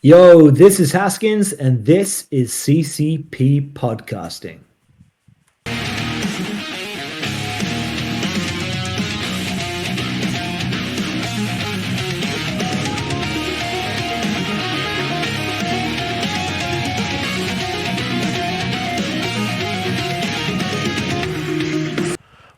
Yo, this is Haskins, and this is CCP Podcasting.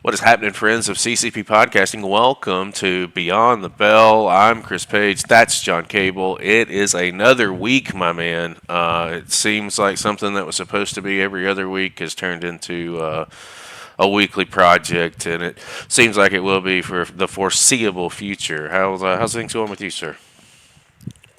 What is happening, friends of CCP Podcasting? Welcome to Beyond the Bell. I'm Chris Page. That's John Cable. It is another week, my man. It seems like something that was supposed to be every other week has turned into a weekly project, and it seems like it will be for the foreseeable future. How's things going with you, sir?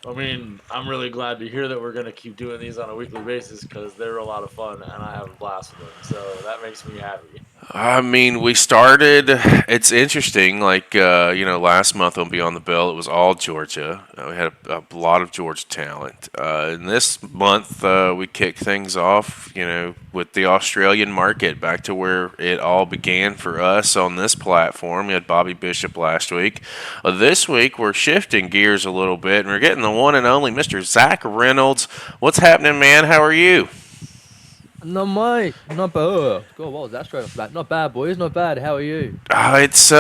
I mean, I'm really glad to hear that we're going to keep doing these on a weekly basis because they're a lot of fun and I have a blast with them. So that makes me happy. I mean, we started. It's interesting. Last month on Beyond the Bell, it was all Georgia. We had a lot of Georgia talent. And this month, we kicked things off, with the Australian market back to where it all began for us on this platform. We had Bobby Bishop last week. This week, we're shifting gears a little bit, and we're getting the one and only Mr. Zac Reynolds. What's happening, man? How are you? No, mate, not bad. God, what was that straight off the bat? Not bad, boys, not bad. How are you? It's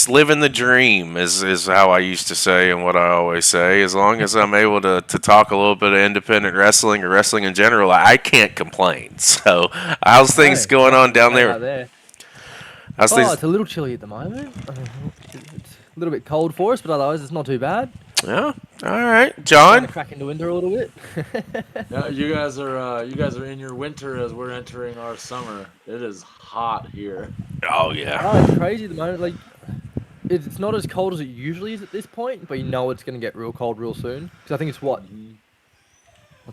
living the dream is how I used to say and what I always say. As long as I'm able to talk a little bit of independent wrestling or wrestling in general, I can't complain. So, how's things going on down there? How's things? It's a little chilly at the moment. It's a little bit cold for us, but otherwise it's not too bad. Yeah. All right, John. Crack into winter a little bit. Yeah, you guys are in your winter as we're entering our summer. It is hot here. Oh yeah. Oh, it's crazy at the moment. Like, it's not as cold as it usually is at this point, but you know it's gonna get real cold real soon. Because I think it's what's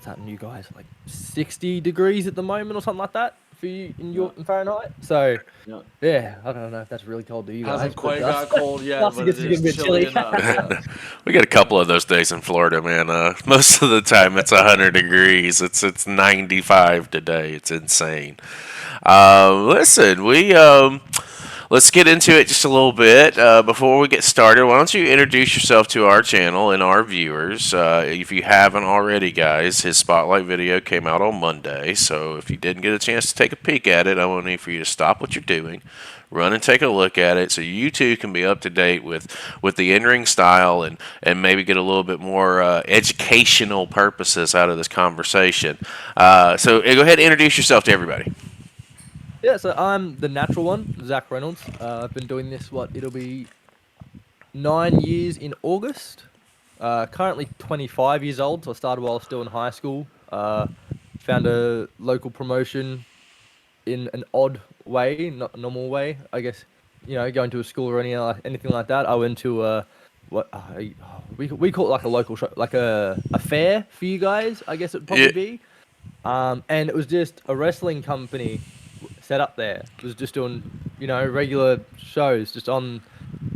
that in you guys? Like 60 degrees at the moment or something like that for you in Fahrenheit. So yeah, I don't know if that's really cold to you guys. Hasn't quite got cold yet, but it is chilly enough. Yeah. We get a couple of those days in Florida, man. Most of the time it's 100 degrees. It's 95 today. It's insane. Listen, let's get into it just a little bit. Before we get started, why don't you introduce yourself to our channel and our viewers? If you haven't already, guys, his spotlight video came out on Monday. So if you didn't get a chance to take a peek at it, I want to need for you to stop what you're doing, run and take a look at it, so you too can be up to date with the in-ring style and maybe get a little bit more educational purposes out of this conversation. So go ahead and introduce yourself to everybody. Yeah, so I'm the natural one, Zac Reynolds. I've been doing this, it'll be 9 years in August. Currently 25 years old, so I started while I was still in high school. Found a local promotion in an odd way, not a normal way, I guess. Going to a school or anything like that. I went to we call it like a local show, like a fair for you guys, I guess it'd probably be. And it was just a wrestling company set up there. It was just doing, regular shows just on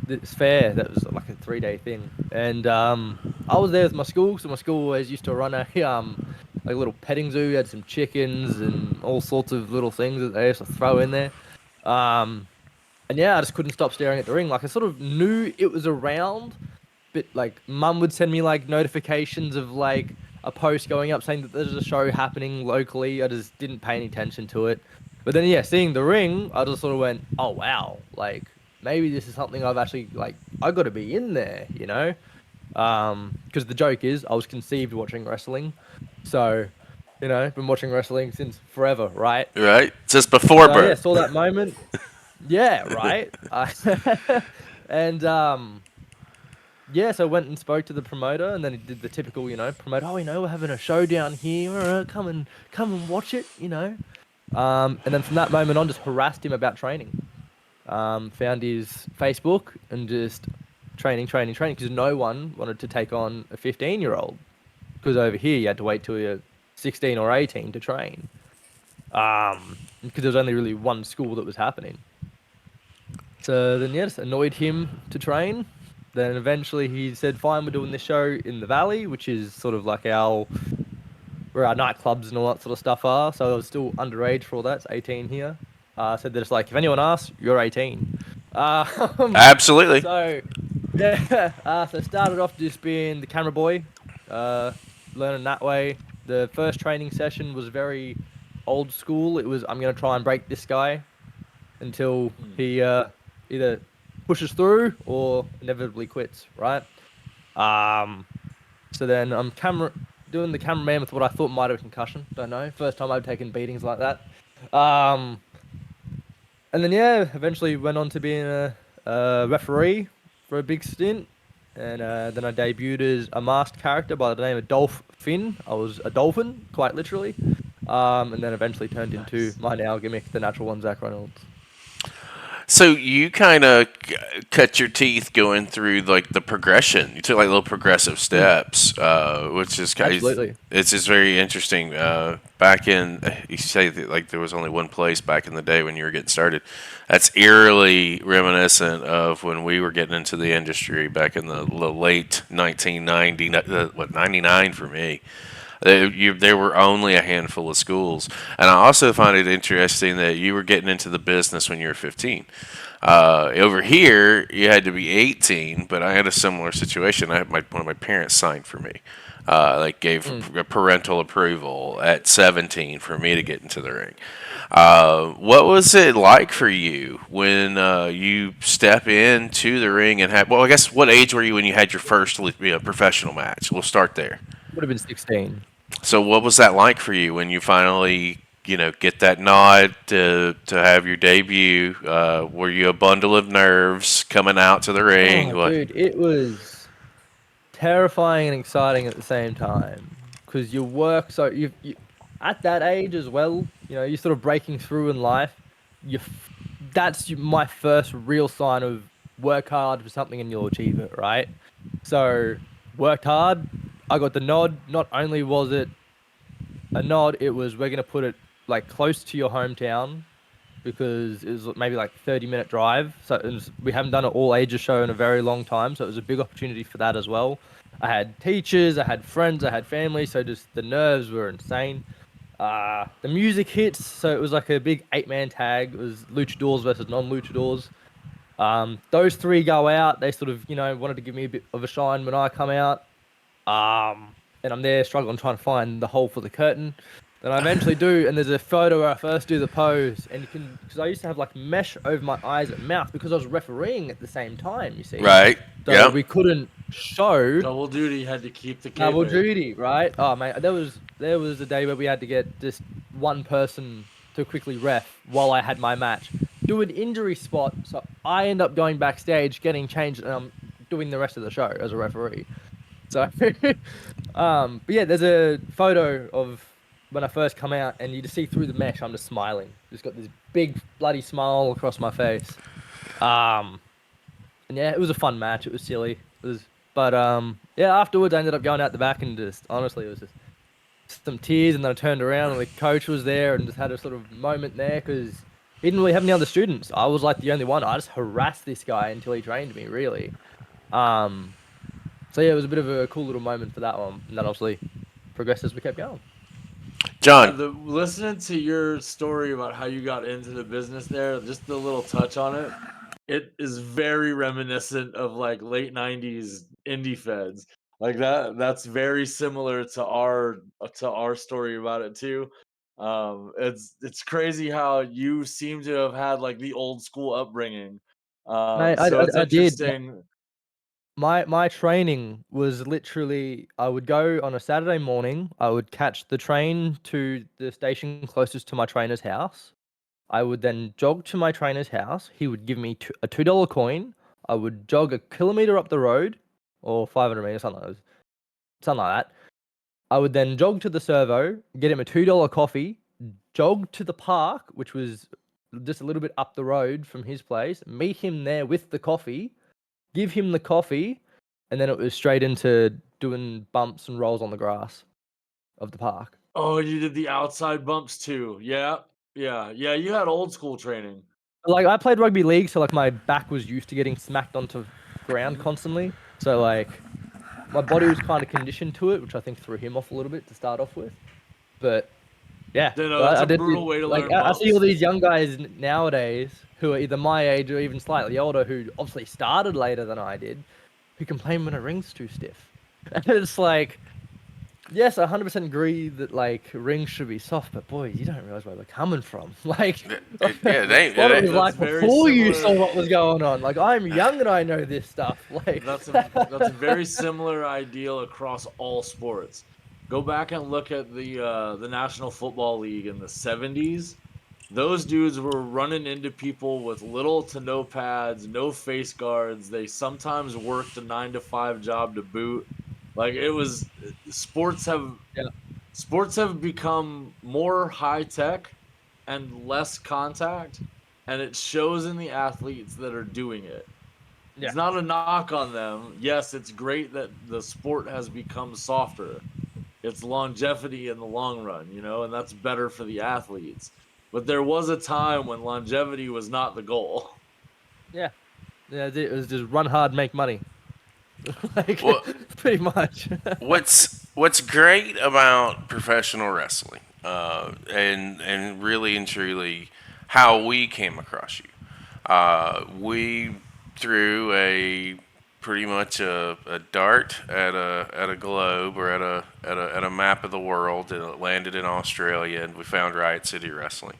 this fair that was like a 3-day thing. And I was there with my school, so my school always used to run a like a little petting zoo. Had some chickens and all sorts of little things that they used to throw in there. And yeah, I just couldn't stop staring at the ring. Like, I sort of knew it was around, but like Mum would send me like notifications of like a post going up saying that there's a show happening locally. I just didn't pay any attention to it. But then, yeah, seeing the ring, I just sort of went, oh, wow, like, maybe this is something I've actually, like, I got to be in there, Because the joke is, I was conceived watching wrestling. So, been watching wrestling since forever, right? Right. Just before birth. Yeah, saw that moment. Yeah, right. And, yeah, so I went and spoke to the promoter, and then he did the typical, promoter, we're having a show down here, come and watch it, And then from that moment on, just harassed him about training. Found his Facebook and just training, because no one wanted to take on a 15-year-old. Because over here, you had to wait till you're 16 or 18 to train. Because there was only really one school that was happening. So then, yeah, just annoyed him to train. Then eventually he said, fine, we're doing this show in the Valley, which is sort of like where our nightclubs and all that sort of stuff are. So I was still underage for all that. It's 18 here. Said that it's like, if anyone asks, you're 18. Absolutely. So, yeah. So I started off just being the camera boy learning that way. The first training session was very old school. It was, I'm gonna try and break this guy until he either pushes through or inevitably quits, right? So then I'm doing the cameraman with what I thought might have a concussion. Don't know. First time I've taken beatings like that. And then yeah, eventually went on to being a referee for a big stint, and then I debuted as a masked character by the name of Dolph Finn. I was a dolphin, quite literally, and then eventually turned into my now gimmick, the natural one, Zac Reynolds. So you kind of cut your teeth going through like the progression. You took like little progressive steps, which is kind Absolutely. it's just very interesting. Back in you say that, like there was only one place back in the day when you were getting started. That's eerily reminiscent of when we were getting into the industry back in the late 1990, 99 for me. There were only a handful of schools, and I also find it interesting that you were getting into the business when you were 15. Over here, you had to be 18, but I had a similar situation. I had one of my parents signed for me, like gave parental approval at 17 for me to get into the ring. What was it like for you when you step into the ring and have? Well, I guess what age were you when you had your first professional match? We'll start there. Would have been 16. So what was that like for you when you finally, get that nod to have your debut? Were you a bundle of nerves coming out to the ring? Oh, dude, it was terrifying and exciting at the same time because you work so you at that age as well. You're sort of breaking through in life. That's my first real sign of work hard for something and you'll achieve it, right? So worked hard. I got the nod. Not only was it a nod, it was we're gonna put it like close to your hometown because it was maybe like 30-minute drive. So we haven't done an all ages show in a very long time, so it was a big opportunity for that as well. I had teachers, I had friends, I had family, so just the nerves were insane. The music hits, so it was like a big 8-man tag. It was luchadors versus non-luchadors. Those three go out. They sort of, wanted to give me a bit of a shine when I come out. And I'm there struggling trying to find the hole for the curtain. Then I eventually do, and there's a photo where I first do the pose, and because I used to have like mesh over my eyes and mouth because I was refereeing at the same time, you see. Right. So Yeah. we couldn't show Double duty, had to keep the double kayfabe. duty, right? Oh mate, there was a day where we had to get just one person to quickly ref while I had my match, do an injury spot, so I end up going backstage, getting changed, and I'm doing the rest of the show as a referee. So, but yeah, there's a photo of when I first come out, and you just see through the mesh, I'm just smiling. Just got this big bloody smile across my face. And yeah, it was a fun match. It was silly. But yeah, afterwards I ended up going out the back and just honestly, it was just some tears, and then I turned around and the coach was there and just had a sort of moment there because he didn't really have any other students. I was like the only one. I just harassed this guy until he trained me, really. So yeah, it was a bit of a cool little moment for that one, and then obviously progressed as we kept going. John. Listening to your story about how you got into the business there, just a little touch on it, it is very reminiscent of like late 90s indie feds. Like that's very similar to our story about it too. It's crazy how you seem to have had like the old school upbringing. Mate, So it's I did. interesting. My training was literally I would go on a Saturday morning. I would catch the train to the station closest to my trainer's house. I would then jog to my trainer's house. He would give me a $2 coin. I would jog a kilometer up the road, or 500 meters, something like that. I would then jog to the servo, get him a $2 coffee, jog to the park, which was just a little bit up the road from his place, meet him there with the coffee, give him the coffee, and then it was straight into doing bumps and rolls on the grass of the park. Oh, you did the outside bumps too. Yeah. Yeah. Yeah, you had old school training. Like I played rugby league, so like my back was used to getting smacked onto ground constantly. So like my body was kind of conditioned to it, which I think threw him off a little bit to start off with. But yeah, No, so that's I a did brutal way to like learn I see all bumps. these young guys nowadays who are either my age or even slightly older, who obviously started later than I did, who complain when a ring's too stiff. And it's like, yes, I 100% agree that like rings should be soft, but boys, you don't realize where we're coming from. Like, Yeah, they, what it they, was like That's very before you saw similar. what was going on. Like, I'm young and I know this stuff. Like, That's a very similar ideal across all sports. Go back and look at the National Football League in the 70s. Those dudes were running into people with little to no pads, no face guards. They sometimes worked a 9 to 5 job to boot. Like it was sports have yeah, sports have become more high tech and less contact, and it shows in the athletes that are doing it. yeah, It's not a knock on them. Yes, it's great that the sport has become softer. It's longevity in the long run, and that's better for the athletes. But there was a time when longevity was not the goal. yeah. Yeah, it was just run hard, make money. Like, well, pretty much. what's great about professional wrestling, and really and truly how we came across you. We threw a pretty much a dart at a globe or at a map of the world, and it landed in Australia, and we found Riot City Wrestling.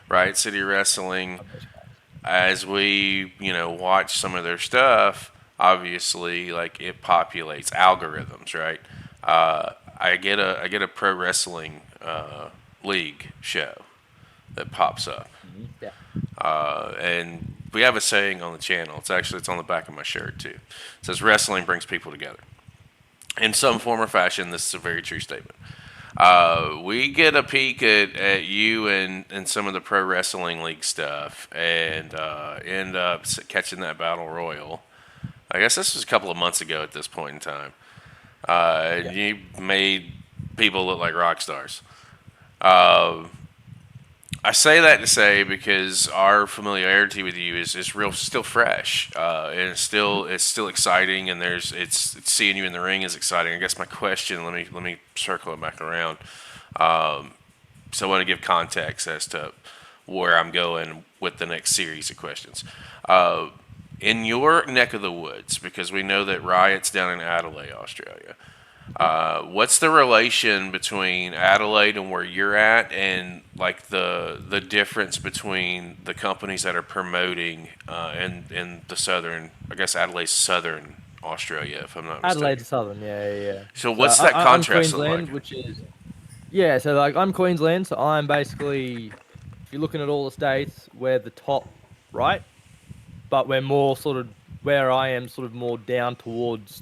Riot City Wrestling, as we watch some of their stuff, obviously like it populates algorithms, right? I get a pro wrestling league show that pops up, Yeah. and we have a saying on the channel. It's on the back of my shirt too. It says wrestling brings people together in some form or fashion. This is a very true statement. We get a peek at you and some of the pro wrestling league stuff, and end up catching that battle royal. I guess this was a couple of months ago at this point in time. Yeah. You made people look like rock stars. Uh, I say that to say because our familiarity with you is real, still fresh, and it's still exciting, and it's seeing you in the ring is exciting. I guess my question, let me circle it back around. So I want to give context as to where I'm going with the next series of questions. Uh, in your neck of the woods, because we know that Riot's down in Adelaide, Australia. What's the relation between Adelaide and where you're at, and like the difference between the companies that are promoting in the southern, I guess Adelaide's southern Australia, if I'm not Adelaide mistaken. Southern, yeah, yeah, yeah. So So what's that I'm contrast look like? Queensland, which is yeah. So like I'm Queensland, so I'm basically, if you're looking at all the states, we're the top right, but we're more sort of where I am, sort of more down towards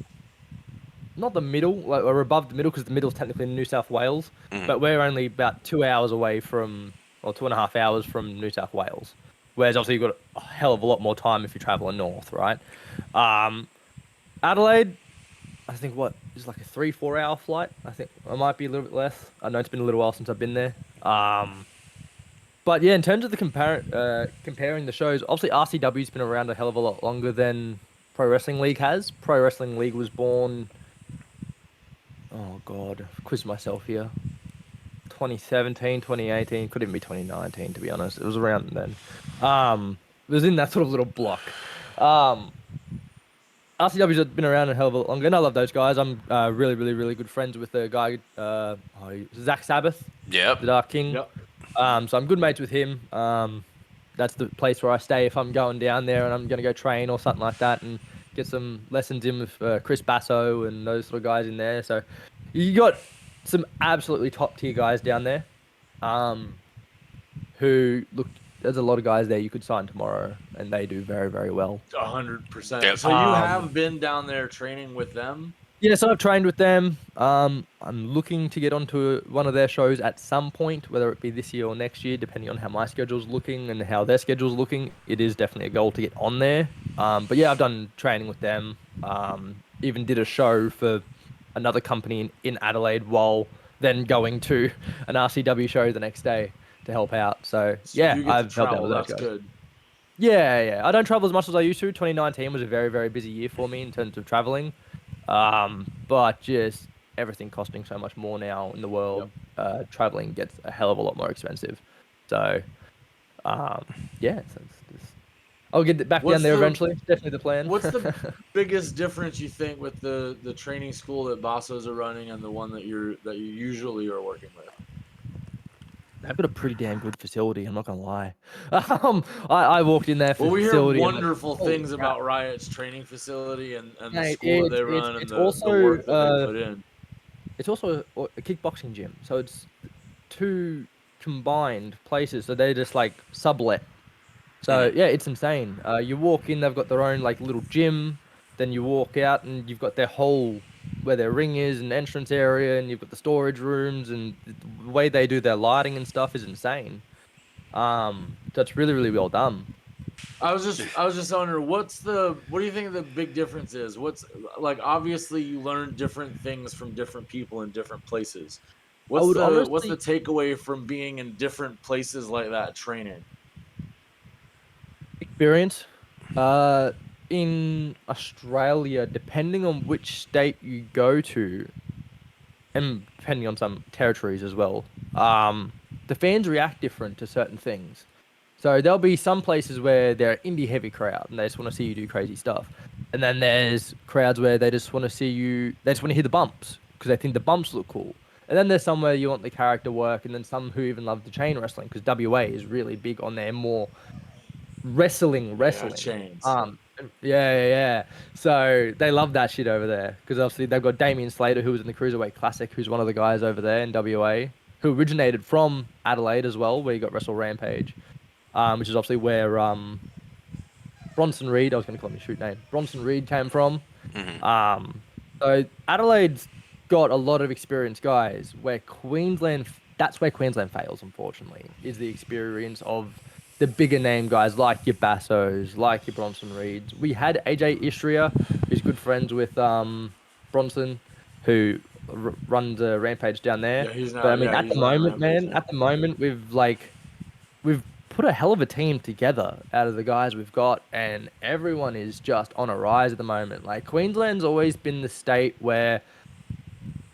not the middle, like we're above the middle because the middle is technically in New South Wales, Hmm. but we're only about 2 hours away from, or 2.5 hours from New South Wales. Whereas obviously you've got a hell of a lot more time if you're traveling north, right? Um, Adelaide, I think what is like a 3-4 hour flight. I think it might be a little bit less. I know it's been a little while since I've been there. But yeah, in terms of the comparing the shows, obviously RCW's been around a hell of a lot longer than Pro Wrestling League has. Pro Wrestling League was born, oh god, I've quizzed myself here. 2017, 2018, could even be 2019 to be honest. It was around then. It was in that sort of little block. Um, RCW's been around a hell of a lot longer, and I love those guys. I'm really, really, really good friends with the guy, Zach Sabbath, Yep. the Dark King. Yep. So I'm good mates with him. That's the place where I stay if I'm going down there and I'm going to go train or something like that and get some lessons in with Chris Basso and those sort of guys in there. So you got some absolutely top tier guys down there. Um, who look, there's a lot of guys there you could sign tomorrow, and they do very, very well. 100%. Yep. So you Um, have been down there training with them? Yeah, so I've trained with them. I'm looking to get onto one of their shows at some point, whether it be this year or next year, depending on how my schedule's looking and how their schedule's looking. It is definitely a goal to get on there. But yeah, I've done training with them. Even did a show for another company in Adelaide while then going to an RCW show the next day to help out. So So you yeah, do get to I've helped out travel. with those That's guys. good. Yeah, yeah. I don't travel as much as I used to. 2019 was a very, very busy year for me in terms of traveling. But just everything costing so much more now in the Yep. world, traveling gets a hell of a lot more expensive. So, yeah, I'll get back What's down there the- eventually. Definitely the plan. What's the biggest difference you think with the training school that Bassos are running and the one that you usually are working with? They've got a pretty damn good facility. I'm not gonna lie. I walked in there for Well, we hear facility. and I'm like, wonderful "Holy things crap." about Riot's training facility and the Mate, school that they it's run and it's the also work that they put in. it's also a kickboxing gym. So it's two combined places. So they just like sublet. So yeah, it's insane. You walk in, they've got their own like little gym. Then you walk out, and you've got their whole where their ring is and entrance area, and you've got the storage rooms, and the way they do their lighting and stuff is insane. So it's really really well done. I was just wondering what do you think the big difference is? What's like obviously you learn different things from different people in different places. I would What's the honestly takeaway from being in different places like that training? experience. In Australia, depending on which state you go to, and depending on some territories as well, the fans react different to certain things. So there'll be some places where they're an indie heavy crowd and they just want to see you do crazy stuff. And then there's crowds where they just want to see you, they just want to hear the bumps because they think the bumps look cool. And then there's somewhere you want the character work, and then some who even love the chain wrestling because WA is really big on their more wrestling. Chains. Yeah. So they love that shit over there because obviously they've got Damian Slater, who was in the Cruiserweight Classic, who's one of the guys over there in WA, who originated from Adelaide as well, where you got Wrestle Rampage, which is obviously where Bronson Reed, I was going to call him his shoot name, Bronson Reed came from. So Adelaide's got a lot of experienced guys, where Queensland, that's where Queensland fails, unfortunately, is the experience of the bigger name guys like your Bassos, like your Bronson Reeds. We had AJ Istria, who's good friends with Bronson, who runs a Rampage down there. Yeah, he's not. But I mean, yeah, at he's the running moment, Rampage man, now. at the moment, we've put a hell of a team together out of the guys we've got, and everyone is just on a rise at the moment. Like Queensland's always been the state where,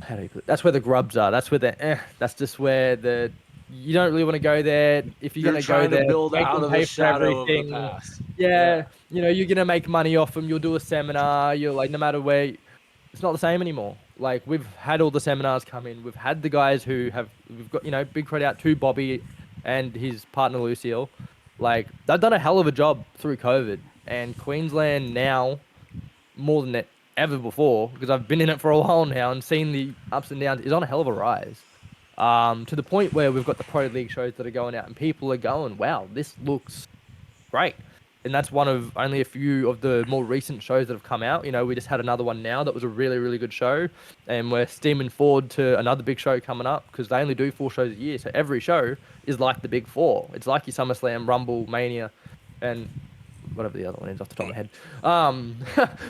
how do you put it? That's where the grubs are. That's where that's just where you don't really want to go there. If you're gonna go trying to there, build make out them of pay the for shadow of the everything. past. Yeah, you're gonna make money off them. You'll do a seminar. You're like, no matter where, it's not the same anymore. Like we've had all the seminars come in. We've had the guys we've got big credit out to Bobby and his partner Lucille. Like they've done a hell of a job through COVID, and Queensland now more than ever before, because I've been in it for a while now and seen the ups and downs, is on a hell of a rise. To the point where we've got the pro league shows that are going out and people are going, wow, this looks great. And that's one of only a few of the more recent shows that have come out. We just had another one now that was a really, really good show. And we're steaming forward to another big show coming up because they only do 4 shows a year. So every show is like the big 4. It's like your SummerSlam, Rumble, Mania, and whatever the other one is off the top of my head.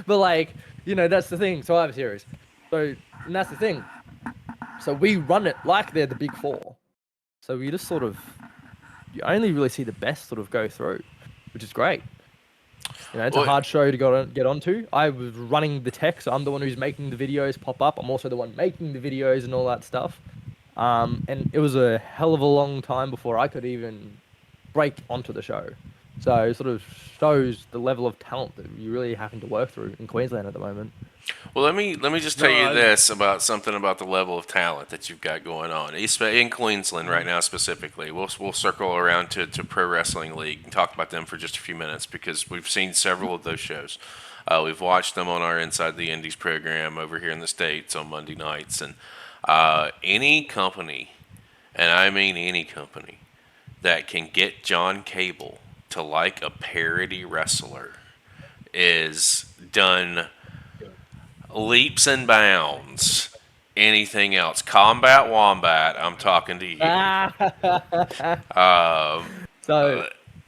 But that's the thing. Survivor Series. And that's the thing. So we run it like they're the big 4. So we just you only really see the best sort of go through, which is great. It's a hard show to get onto. I was running the tech, so I'm the one who's making the videos pop up. I'm also the one making the videos and all that stuff. And it was a hell of a long time before I could even break onto the show. So it sort of shows the level of talent that you're really having to work through in Queensland at the moment. Well, let me just tell you this about something about the level of talent that you've got going on in Queensland right now specifically. We'll circle around to Pro Wrestling League and talk about them for just a few minutes because we've seen several of those shows. We've watched them on our Inside the Indies program over here in the States on Monday nights, and any company, and I mean any company, that can get John Cable to like a parody wrestler is done leaps and bounds. Anything else? Combat Wombat, I'm talking to you. So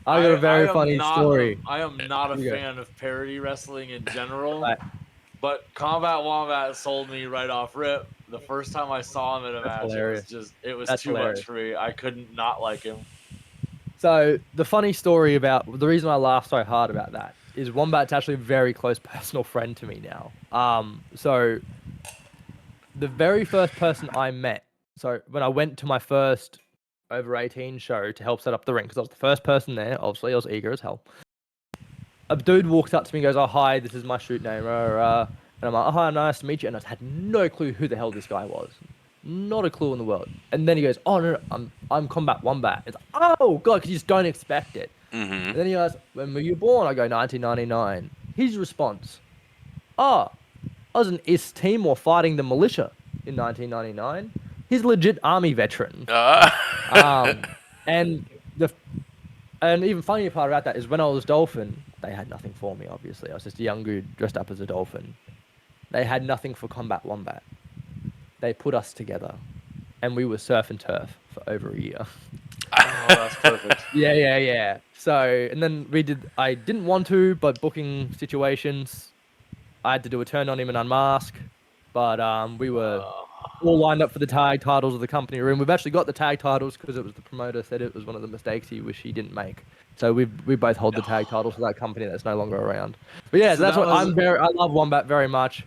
I got a very funny story. I am not a fan of parody wrestling in general, Right. but Combat Wombat sold me right off rip. The first time I saw him in a match, hilarious. it was That's too hilarious. much for me. I couldn't not like him. So the funny story about the reason I laughed so hard about that is Wombat's actually a very close personal friend to me now. So the very first person I met, so when I went to my first over 18 show to help set up the ring, because I was the first person there, obviously I was eager as hell. a dude walks up to me and goes, "Oh, hi, this is my shoot name." And I'm like, "Oh, hi, nice to meet you." And I had no clue who the hell this guy was. Not a clue in the world. And then he goes, "Oh, no, I'm Combat Wombat." It's like, oh, God, because you just don't expect it. Mm-hmm. And then he goes, "When were you born?" I go, 1999. His response, "Oh, I was an East Timor fighting the militia in 1999. He's a legit army veteran." And the and even funnier part about that is when I was Dolphin, they had nothing for me, obviously. I was just a young dude dressed up as a dolphin. They had nothing for Combat Wombat. They put us together, and we were surf and turf for over a year. Oh, that's perfect. Yeah. So, and then I didn't want to, but booking situations, I had to do a turn on him and unmask. But we were all lined up for the tag titles of the company room. We've actually got the tag titles because it was the promoter said it was one of the mistakes he wished he didn't make. So we both hold the tag titles for that company that's no longer around. But yeah, So that's that what was- I love Wombat very much.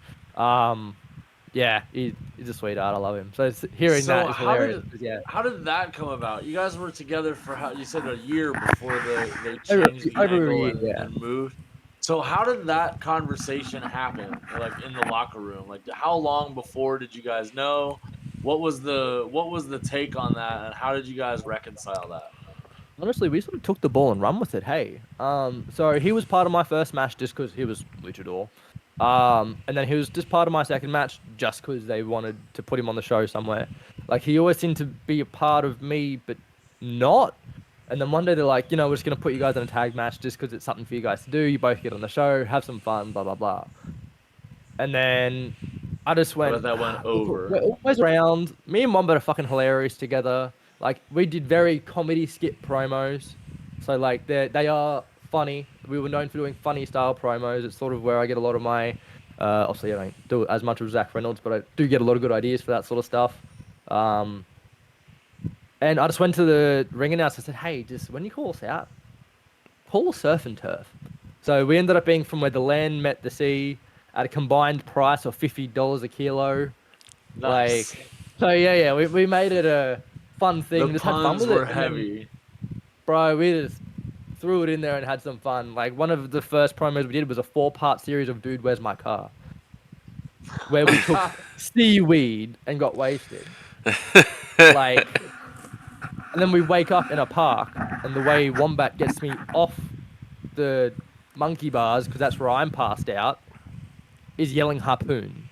Yeah, he's a sweetheart. I love him. So hearing that is hilarious. How did that come about? You guys were together for you said a year before they Over- changed the over a angle year, yeah. and moved. So how did that conversation happen? Like in the locker room? Like how long before did you guys know? What was the take on that, and how did you guys reconcile that? Honestly, we sort of took the ball and run with it. Hey, so he was part of my first match just because he was luchador, and then he was just part of my second match just because they wanted to put him on the show somewhere. Like he always seemed to be a part of me, but not. And then one day they're like, we're just gonna put you guys in a tag match just because it's something for you guys to do. You both get on the show, have some fun, blah blah blah. And then I just went. But that went over. We're always around. Me and Wombat are fucking hilarious together. Like we did very comedy skit promos, so like they are funny. We were known for doing funny style promos. It's sort of where I get a lot of my. Obviously, I don't do it as much as Zac Reynolds, but I do get a lot of good ideas for that sort of stuff. And I just went to the ring announcer and said, "Hey, just when you call us out, call surf and turf." So we ended up being from where the land met the sea at a combined price of $50 a kilo. Nice. Like, so yeah, we made it a fun thing. The Just had fun puns with were it. And then, heavy. bro, we just threw it in there and had some fun. Like one of the first promos we did was a 4-part series of "Dude, Where's My Car," where we took seaweed and got wasted. Like, and then we wake up in a park, and the way Wombat gets me off the monkey bars, because that's where I'm passed out, is yelling "harpoon,"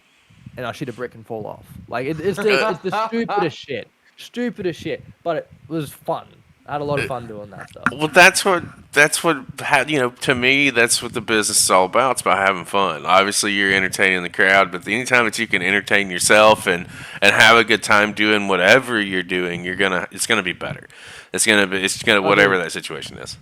and I shoot a brick and fall off. Like it's the stupidest shit. But it was fun. I had a lot of fun doing that stuff. Well, to me, that's what the business is all about. It's about having fun. Obviously, you're entertaining the crowd, but anytime that you can entertain yourself and have a good time doing whatever you're doing, it's gonna be better. It's gonna whatever that situation is.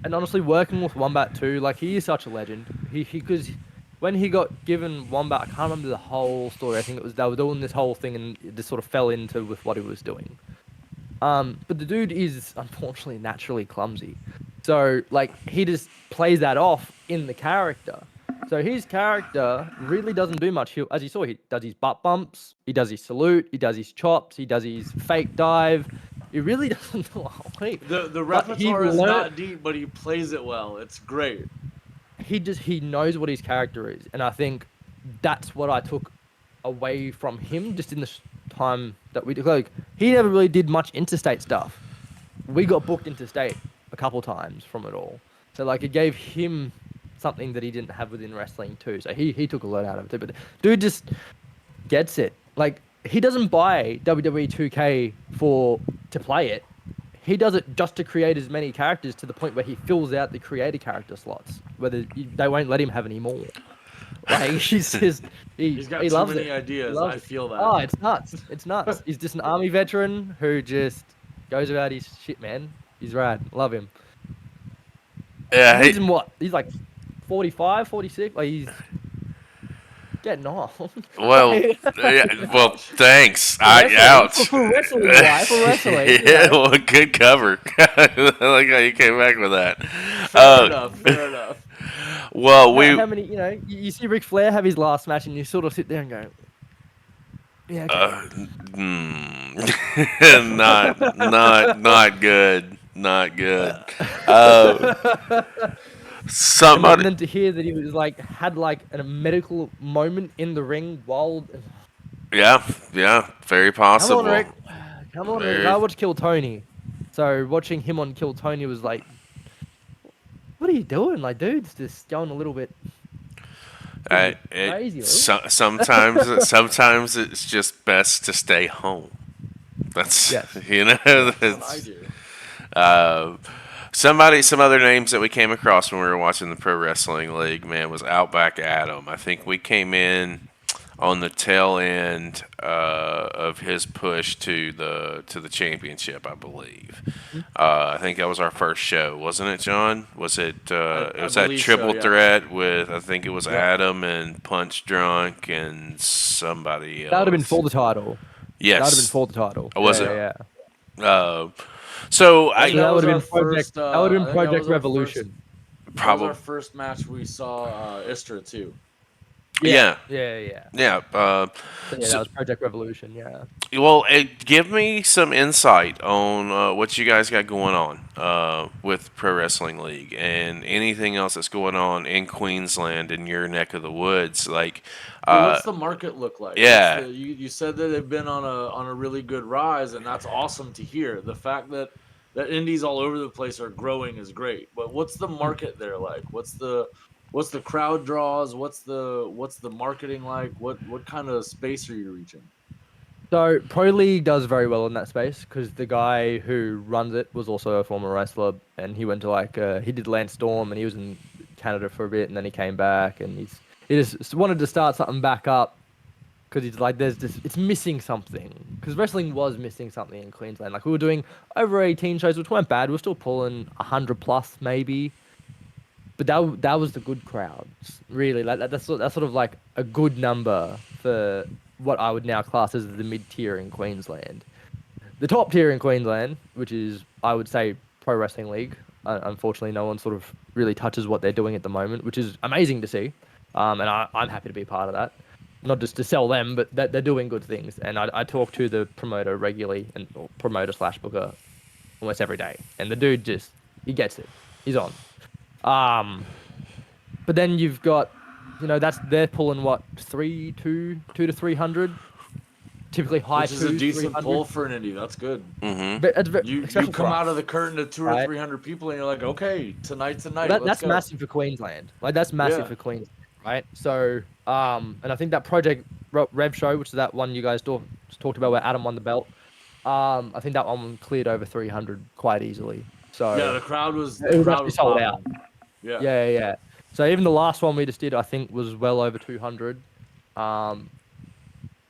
And honestly, working with Wombat too, like he is such a legend. Because when he got given Wombat, I can't remember the whole story. I think it was they were doing this whole thing and it just sort of fell into with what he was doing. But the dude is unfortunately naturally clumsy. So like he just plays that off in the character. So his character really doesn't do much. As you saw, he does his butt bumps, he does his salute, he does his chops, he does his fake dive. He really doesn't do a whole heap. The repertoire is not deep, but he plays it well. It's great. He knows what his character is, and I think that's what I took away from him just in the time that we did. Like he never really did much interstate stuff. We got booked interstate a couple times from it all, so like it gave him something that he didn't have within wrestling too. So he took a lot out of it too. But dude just gets it. Like he doesn't buy WWE 2K to play it. He does it just to create as many characters to the point where he fills out the creator character slots. They won't let him have any more. Like he's just He's got he too loves many it. ideas. Loves I feel that. Oh, it's nuts. It's nuts. He's just an army veteran who just goes about his shit, man. He's rad. Love him. Yeah, He's in what? He's like 45, 46. Like he's getting off. Well, thanks. Ouch. Ouch. For wrestling, right? For wrestling. Yeah, well, good cover. I like how you came back with that. Fair enough. Well, how many? You see Ric Flair have his last match, and you sort of sit there and go, "Yeah, okay." Not good. Not good. Somebody, then to hear that he was like had like a medical moment in the ring while. yeah, yeah, very Come on, possible. Rick. Come on, Rick. Very, I watched Kill Tony, so watching him on Kill Tony was like, what are you doing? Like, dude's just going a little bit crazy. sometimes it's just best to stay home. That's Yes. That's what I that's do. some other names that we came across when we were watching the Pro Wrestling League, man, was Outback Adam. I think we came in on the tail end of his push to the championship, I believe. I think that was our first show, wasn't it, John? Was it? It I was that believe triple so, yeah. threat with, I think it was Yep. Adam and Punch Drunk and somebody else. That would have been for the title. Yes. That would have been for the title. Was yeah, it? Yeah. So I I think So that was would have our been Project. first, That would have I been think that Project was our Revolution. That was probably our first match we saw Istra too. yeah. So, So, that was Project Revolution. Yeah. well, give me some insight on what you guys got going on with Pro Wrestling League and anything else that's going on in Queensland in your neck of the woods. Like, What's the market look like? yeah. You said that they've been on a really good rise, and that's awesome to hear. The fact that indies all over the place are growing is great. But what's the market there like? What's the crowd draws? What's the marketing like? What kind of space are you reaching? So Pro League does very well in that space because the guy who runs it was also a former wrestler, and he went to he did Lance Storm, and he was in Canada for a bit, and then he came back, and he just wanted to start something back up because he's like, it's missing something, because wrestling was missing something in Queensland. Like, we were doing over 18 shows, which weren't bad. We were still pulling 100 plus maybe, but that was the good crowds, really. Like that's sort of like a good number for what I would now class as the mid tier in Queensland. The top tier in Queensland, which is, I would say, Pro Wrestling League. Unfortunately, no one sort of really touches what they're doing at the moment, which is amazing to see. And I'm happy to be part of that. Not just to sell them, but that they're doing good things. And I talk to the promoter regularly, or promoter slash booker, almost every day. And the dude he gets it. He's on. But then you've got, they're pulling what, 2 to 300, typically high Which is a 200, decent 300. pull for an indie. That's good. Mm-hmm. But You especially come for out us, of the curtain to 200 or right? 300 people, and you're like, okay, tonight's the night. That's Let's go. massive for Queensland. Like, that's massive Yeah. for Queensland, right? So, and I think that Project Rev show, which is that one you guys talked about where Adam won the belt, I think that one cleared over 300 quite easily. So Yeah, the crowd was it was actually sold out. popping. Yeah. Yeah. So even the last one we just did, I think, was well over 200.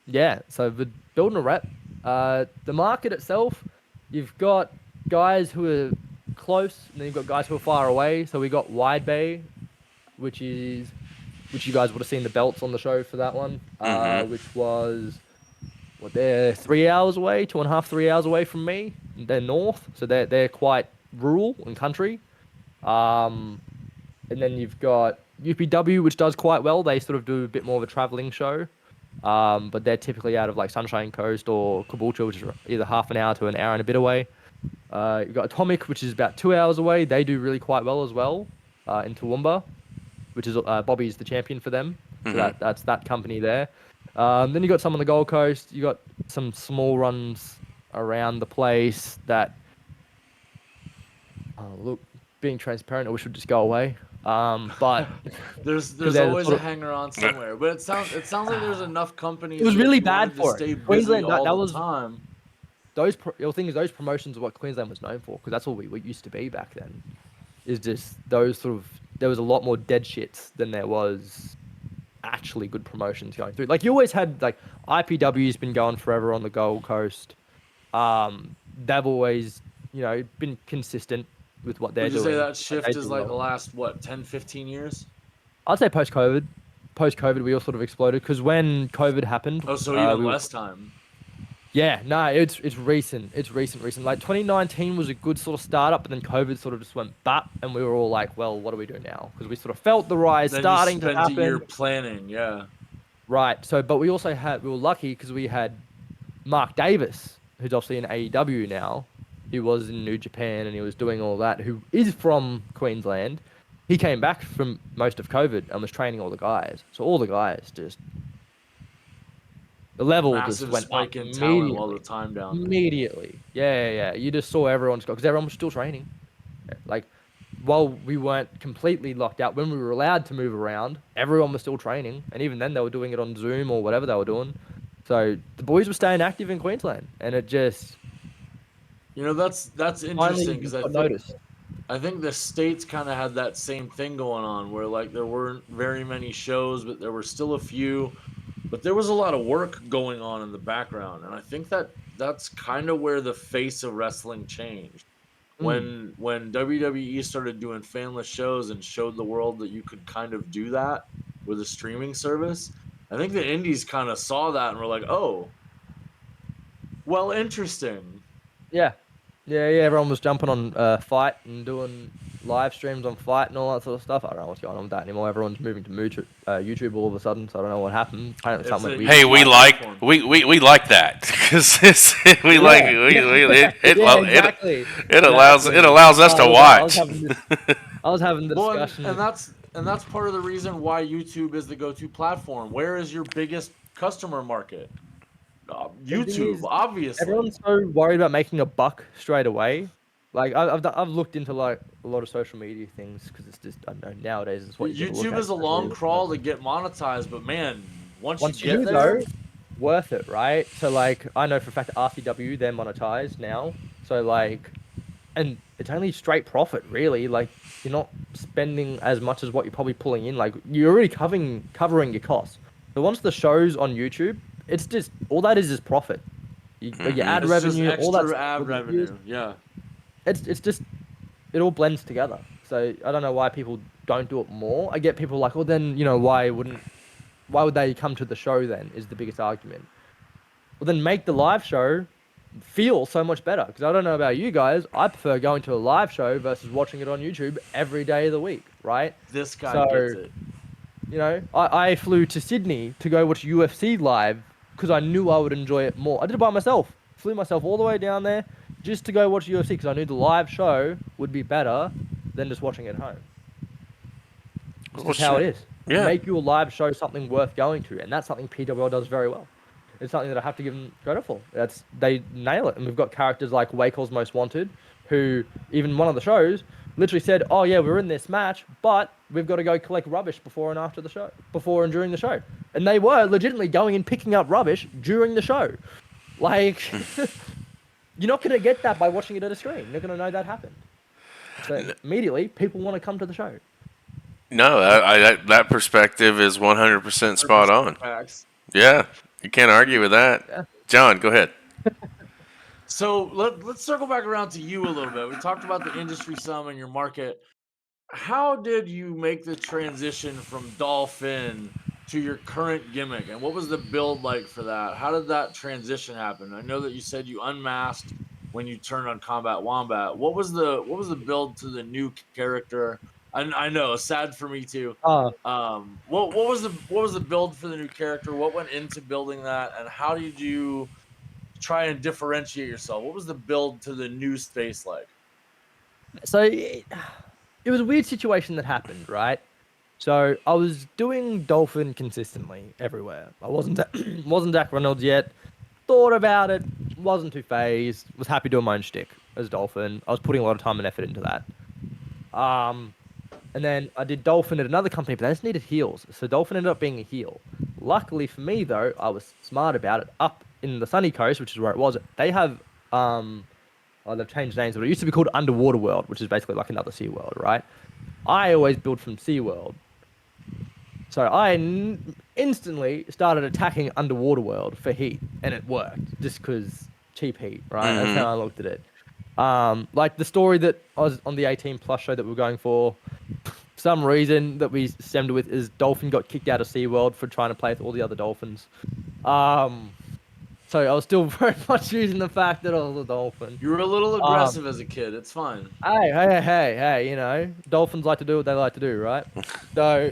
Yeah, so building a rep. The market itself, you've got guys who are close, and then you've got guys who are far away. So we got Wide Bay, which you guys would have seen the belts on the show for that one, which was, they're 3 hours away, 2.5, 3 hours away from me. They're north, so they're quite rural and country. And then you've got UPW, which does quite well. They sort of do a bit more of a traveling show. But they're typically out of like Sunshine Coast or Caboolture, which is either half an hour to an hour and a bit away. You've got Atomic, which is about 2 hours away. They do really quite well as well in Toowoomba, which is Bobby's the champion for them. So that's that company there. Then you got some on the Gold Coast. You got some small runs around the place that, look, being transparent, I wish would just go away. But there's they're always sort a of- hanger on somewhere. But it sounds like there's enough companies. It was that really if you bad wanted to for it. stay busy Queensland, that all was- the time. the thing is, those promotions are what Queensland was known for, because that's all we used to be back then. Is just those sort of, there was a lot more dead shits than there was actually good promotions going through. Like, you always had, like, IPW's been going forever on the Gold Coast. They've always, been consistent with what they're Would you doing. say that Like, shift they is do like well. the last 10, 15 years? I'd say post-COVID. Post-COVID, we all sort of exploded, because when COVID happened... Oh, so even we were- less time. Yeah, no, it's recent. It's recent. Like 2019 was a good sort of startup, but then COVID sort of just went bap, and we were all like, well, what do we do now? Because we sort of felt the rise Then starting you to spent happen. a year planning, yeah. Right. So, but we also we were lucky because we had Mark Davis, who's obviously in AEW now, who was in New Japan and he was doing all that, who is from Queensland. he came back from most of COVID and was training all the guys. So all the guys just the level just Massive went up spike in talent while immediately. the time down. Immediately, yeah. You just saw everyone's because everyone was still training. Like, while we weren't completely locked out, when we were allowed to move around, everyone was still training, and even then they were doing it on Zoom or whatever they were doing. So the boys were staying active in Queensland, and it just You know, that's finally interesting because got noticed. I think the States kind of had that same thing going on where like there weren't very many shows, but there were still a few. But there was a lot of work going on in the background, and I think that's kind of where the face of wrestling changed. Mm. When WWE started doing fanless shows and showed the world that you could kind of do that with a streaming service, I think the indies kind of saw that and were like, "Oh, well, interesting." Yeah, yeah. Everyone was jumping on Fight and doing live streams on Fight and all that sort of stuff. I don't know what's going on with that anymore. Everyone's moving to YouTube all of a sudden, so I don't know what happened. Apparently, It's something a went Hey, weird. we like platform. we like that because we like it. Yeah, exactly. It allows us to I was watch. having the Well, discussion. and that's part of the reason why YouTube is the go-to platform. Where is your biggest customer market? The thing YouTube, is, obviously. everyone's so worried about making a buck straight away. Like I've looked into like a lot of social media things because it's just I don't know nowadays it's what you gotta look YouTube at, is a especially long with crawl to most- get monetized, but man, once Once you you get do there, though, worth it, right? So like I know for a fact that RCW they're monetized now. So like, and it's only straight profit really. Like you're not spending as much as what you're probably pulling in. Like you're already covering your costs. So once the show's on YouTube, it's just all that is profit. Your ad it's just revenue, all that extra stuff, ad all the views, revenue. Yeah. it's just it all blends together. So I don't know why people don't do it more. I get people like, well, then why would they come to the show? Then is the biggest argument. Well, then make the live show feel so much better. Because I don't know about you guys, I prefer going to a live show versus watching it on YouTube every day of the week, right? This guy So gets it. I flew to Sydney to go watch UFC live because I knew I would enjoy it more. I did it by myself. Flew myself all the way down there just to go watch UFC because I knew the live show would be better than just watching it at home. It's Well, just how it shit. is. Yeah. Make your live show something worth going to, and that's something PWL does very well. It's something that I have to give them credit for. They nail it, and we've got characters like Wakel's Most Wanted, who even one of the shows literally said, "Oh yeah, we're in this match, but we've got to go collect rubbish before and after the show, before and during the show," and they were legitimately going and picking up rubbish during the show. Like, you're not going to get that by watching it at a screen. You're not going to know that happened. So immediately, people want to come to the show. No, that perspective is 100% spot on. Facts. Yeah, you can't argue with that. Yeah. John, go ahead. So let's circle back around to you a little bit. We talked about the industry some and your market. How did you make the transition from Dolphin to your current gimmick, and what was the build like for that? How did that transition happen? I know that you said you unmasked when you turned on Combat Wombat. What was the build to the new character? I know, sad for me too. What was the build for the new character? What went into building that, and how did you try and differentiate yourself? What was the build to the new space like? So it was a weird situation that happened, right? So I was doing Dolphin consistently everywhere. I wasn't wasn't Zac Reynolds yet. Thought about it, wasn't too phased. Was happy doing my own shtick as Dolphin. I was putting a lot of time and effort into that. And then I did Dolphin at another company, but they just needed heels. So Dolphin ended up being a heel. Luckily for me, though, I was smart about it. Up in the Sunny Coast, which is where it was, they have they've changed names, but it used to be called Underwater World, which is basically like another SeaWorld, right? I always build from SeaWorld. So I instantly started attacking Underwater World for heat, and it worked, just because cheap heat, right? That's how I looked at it. Like the story that I was on the 18 plus show that we were going for some reason that we stemmed with is Dolphin got kicked out of SeaWorld for trying to play with all the other dolphins. So I was still very much using the fact that I was a dolphin. You were a little aggressive as a kid. It's fine. Hey, dolphins like to do what they like to do, right? So,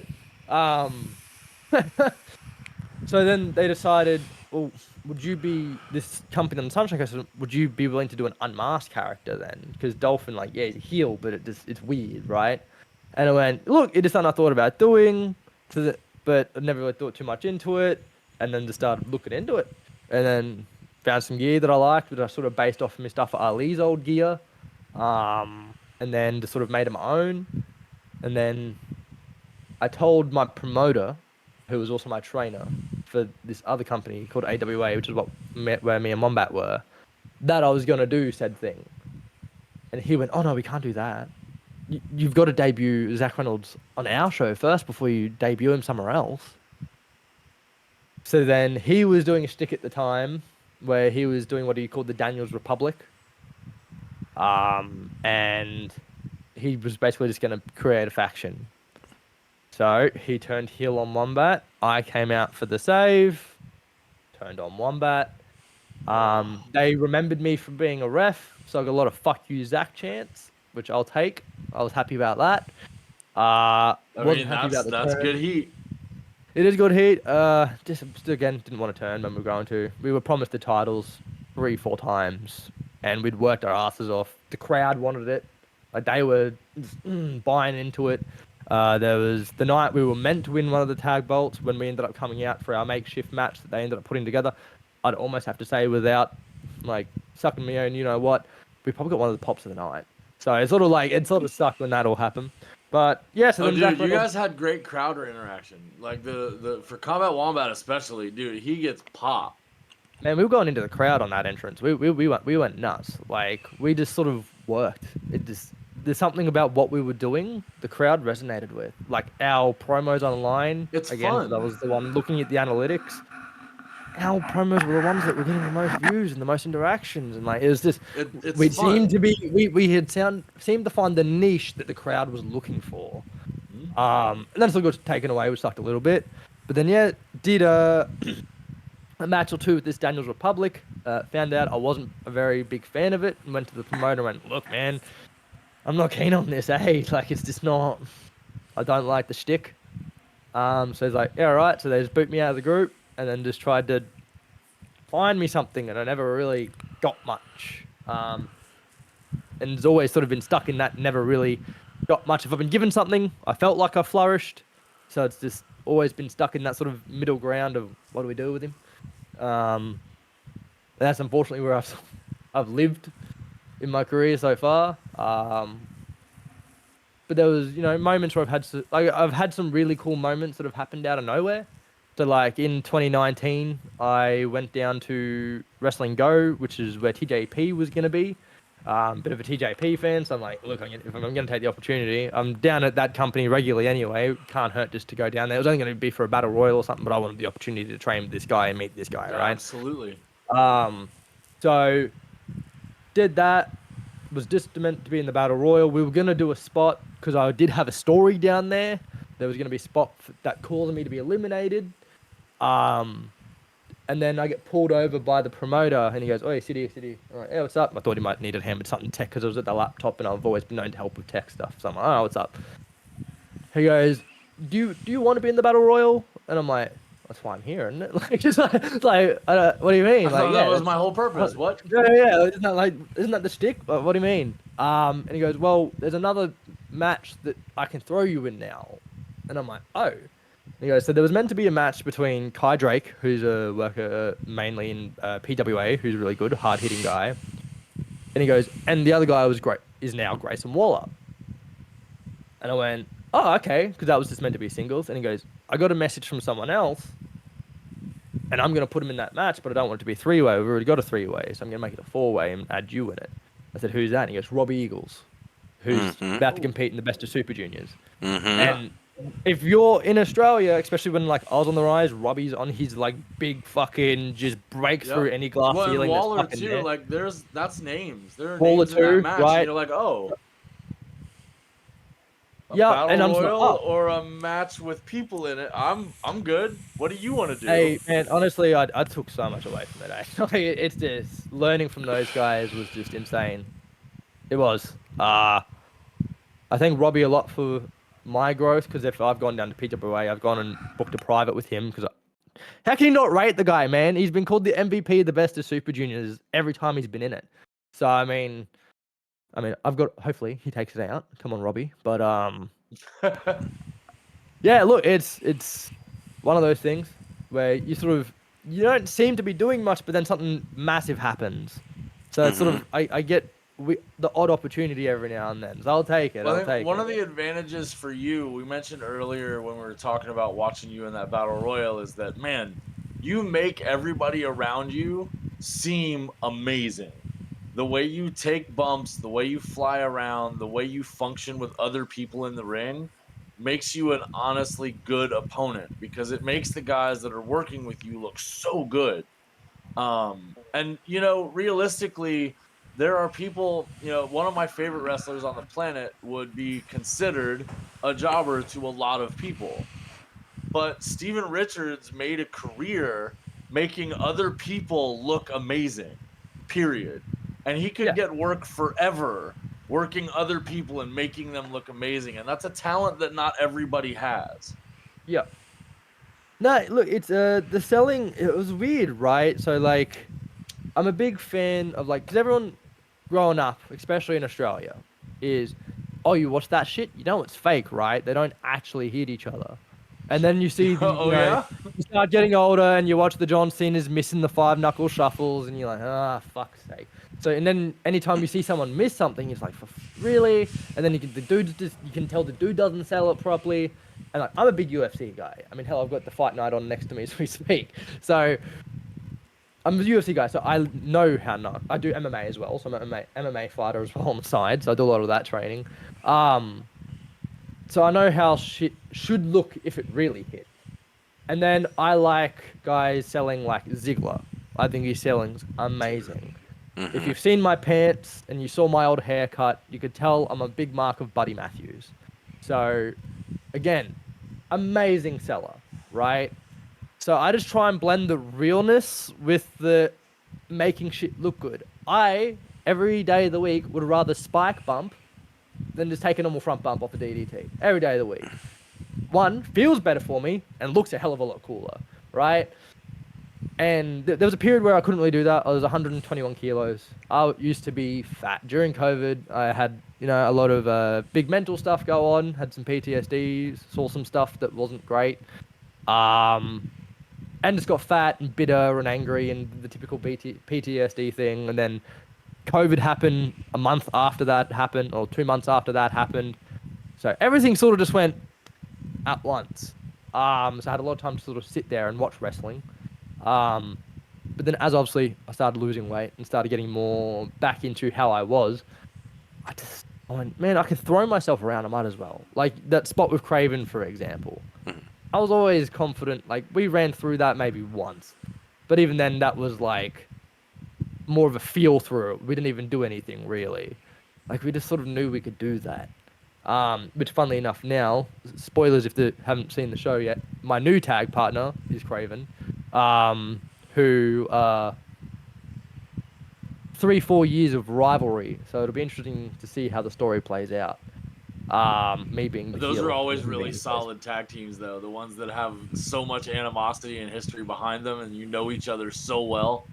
so then they decided, well, would you be this company on the Sunshine Coast? Would you be willing to do an unmasked character then? Because Dolphin, like, yeah, he's a heel, but it's weird, right? And I went, look, it is something I thought about doing, but I never really thought too much into it. And then just started looking into it. And then found some gear that I liked, that I sort of based off of my stuff for Ali's old gear. And then just sort of made it my own. And then I told my promoter, who was also my trainer for this other company called AWA, which is where me and Wombat were, that I was going to do said thing. And he went, oh no, we can't do that. You've got to debut Zac Reynolds on our show first before you debut him somewhere else. So then he was doing a shtick at the time where he was doing what he called the Daniels Republic. And he was basically just going to create a faction. So he turned heel on Wombat. I came out for the save, turned on Wombat. They remembered me from being a ref, so I got a lot of "fuck you, Zach" chants, which I'll take. I was happy about that. Wasn't happy about the that's turn. good heat. It is good heat. Just again didn't want to turn when we were going to. We were promised the titles 3-4 times, and we'd worked our asses off. The crowd wanted it. Like they were buying into it. There was the night we were meant to win one of the tag bolts when we ended up coming out for our makeshift match that they ended up putting together. I'd almost have to say, without like sucking me own, you know what, we probably got one of the pops of the night. So it sort of sucked when that all happened. But yeah, so Oh, then dude, Zac you Reynolds- guys had great crowd interaction. Like the for Combat Wombat especially, dude, he gets popped. Man, we were going into the crowd on that entrance. We went nuts. Like we just sort of worked. There's something about what we were doing the crowd resonated with. Like our promos online. It's again, fun. that was the one looking at the analytics. Our promos were the ones that were getting the most views and the most interactions, and like it was just It's we fun. seemed to be we had seemed to find the niche that the crowd was looking for. And then still got taken away, which sucked a little bit. But then yeah, did a match or two with this Daniels Republic. Found out I wasn't a very big fan of it, and went to the promoter and went, look, man, I'm not keen on this, eh? Like it's just not. I don't like the shtick. So he's like, yeah, all right. So they just boot me out of the group, and then just tried to find me something, and I never really got much. And it's always sort of been stuck in that never really got much. If I've been given something, I felt like I flourished. So it's just always been stuck in that sort of middle ground of what do we do with him. That's unfortunately where I've lived in my career so far. But there was, moments where I've had some really cool moments that have happened out of nowhere. So like in 2019, I went down to Wrestling Go, which is where TJP was going to be. Bit of a TJP fan, so I'm like, look, if I'm going to take the opportunity, I'm down at that company regularly anyway. Can't hurt just to go down there. It was only going to be for a battle royal or something, but I wanted the opportunity to train with this guy and meet this guy, right? Absolutely. So did that. Was just meant to be in the battle royal. We were going to do a spot because I did have a story down there. There was going to be a spot that caused me to be eliminated. And then I get pulled over by the promoter, and he goes, "Oi, sit here." All right, hey, what's up? I thought he might need a hand with something tech because I was at the laptop, and I've always been known to help with tech stuff. So I'm like, "Oh, what's up?" He goes, "Do you want to be in the battle royal?" And I'm like, "That's why I'm here, isn't it?" Like, just what do you mean? I thought that was my whole purpose. What? Yeah. Isn't that the shtick? What do you mean? And he goes, "Well, there's another match that I can throw you in now." And I'm like, "Oh." And he goes, "So there was meant to be a match between Kai Drake, who's a worker mainly in PWA, who's really good, hard-hitting guy." And he goes, "And the other guy is now Grayson Waller." And I went, "Oh, okay," because that was just meant to be singles. And he goes, "I got a message from someone else, and I'm going to put him in that match, but I don't want it to be a three-way. We've already got a three-way, so I'm going to make it a four-way and add you in it." I said, "Who's that?" And he goes, "Robbie Eagles, who's about to compete in the Best of Super Juniors." And if you're in Australia, especially when like I was on the rise, Robbie's on his like big fucking just break through any glass Well, and ceiling. Waller that's fucking too. there. Like that's names. There are Waller names in that too, match. right? And you're like, oh. A Yeah, battle and I'm just like, royal oh. or a match with people in it. I'm good. What do you want to do? Hey man, honestly, I took so much away from it. Like, it's just learning from those guys was just insane. It was. I thank Robbie a lot for my growth because if I've gone down to PWA, I've gone and booked a private with him because how can you not rate the guy, man? He's been called the MVP, the best of Super Juniors every time he's been in it. So I mean, I've got hopefully he takes it out. Come on, Robbie. But Yeah, look, it's one of those things where you don't seem to be doing much, but then something massive happens. So it's sort Mm-hmm. of I get the odd opportunity every now and then. So I'll take it. Well, I'll I think take one it. of the advantages for you, we mentioned earlier when we were talking about watching you in that battle royal, is that, man, you make everybody around you seem amazing. The way you take bumps, the way you fly around, the way you function with other people in the ring makes you an honestly good opponent because it makes the guys that are working with you look so good. And realistically, there are people, one of my favorite wrestlers on the planet would be considered a jobber to a lot of people. But Steven Richards made a career making other people look amazing, period. And he could Yeah, get work forever working other people and making them look amazing. And that's a talent that not everybody has. yeah. No, look, it's the selling. It was weird, right? So like, I'm a big fan of like, because everyone growing up, especially in Australia, is, oh, you watch that shit, you know it's fake, right? They don't actually hit each other. And then you see Oh, yeah? you start getting older and you watch the John Cena's missing the five knuckle shuffles and you're like, ah, fuck's sake. So, and then anytime you see someone miss something, it's like, really? And then you can tell the dude doesn't sell it properly. And like, I'm a big UFC guy. I mean, hell, I've got the fight night on next to me as we speak. So, I'm a UFC guy, so I know how not. I do MMA as well, so I'm an MMA fighter as well on the side, so I do a lot of that training. Um, so I know how shit should look if it really hit. And then I like guys selling like Ziggler. I think his selling's amazing. If Mm-hmm. you've seen my pants and you saw my old haircut, you could tell I'm a big mark of Buddy Matthews. So, again, amazing seller, right? So I just try and blend the realness with the making shit look good. Every day of the week, would rather spike bump than just take a normal front bump off a DDT. Every day of the week. One, feels better for me and looks a hell of a lot cooler, right? And there was a period where I couldn't really do that. I was 121 kilos. I used to be fat. During COVID, I had, a lot of big mental stuff go on, had some PTSD, saw some stuff that wasn't great. Um, and just got fat and bitter and angry and the typical PTSD thing. And then COVID happened a month after that happened, or 2 months after that happened. So everything sort of just went at once. So I had a lot of time to sort of sit there and watch wrestling. But then as obviously I started losing weight and started getting more back into how I was, I went, man, I can throw myself around. I might as well. Like that spot with Craven, for example. I was always confident. Like we ran through that maybe once, but even then, that was like more of a feel through it. We didn't even do anything really. Like we just sort of knew we could do that. Which, funnily enough, now spoilers if they haven't seen the show yet. My new tag partner is Craven, who 3-4 years of rivalry. So it'll be interesting to see how the story plays out. Me being the Those heel are and always him being really the face. solid tag teams, though. The ones that have so much animosity and history behind them, and you know each other so well.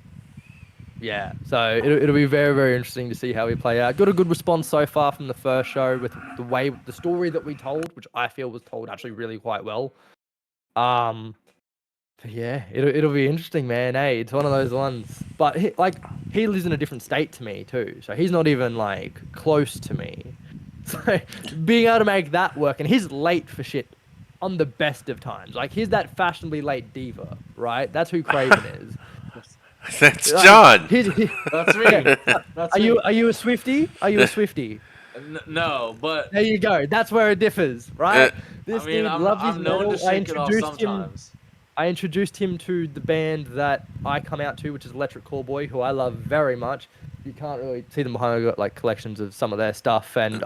Yeah, so it'll be very, very interesting to see how we play out. Got a good response so far from the first show with the story that we told, which I feel was told actually really quite well. But yeah, it'll be interesting, man. Hey, it's one of those ones. But he lives in a different state to me too, so he's not even like close to me. So being able to make that work, and he's late for shit on the best of times. Like he's that fashionably late diva, right? That's who Craven is. That's Like, John. That's me. yeah. That's Are me. you a Swiftie? Are you a Swiftie? No, but There you go. That's where it differs, Uh, right? This I mean, dude I'm loves his I'm known to metal. shake it off sometimes. I introduced him to the band that I come out to, which is Electric Callboy, who I love very much. You can't really see them behind. I've got like collections of some of their stuff, and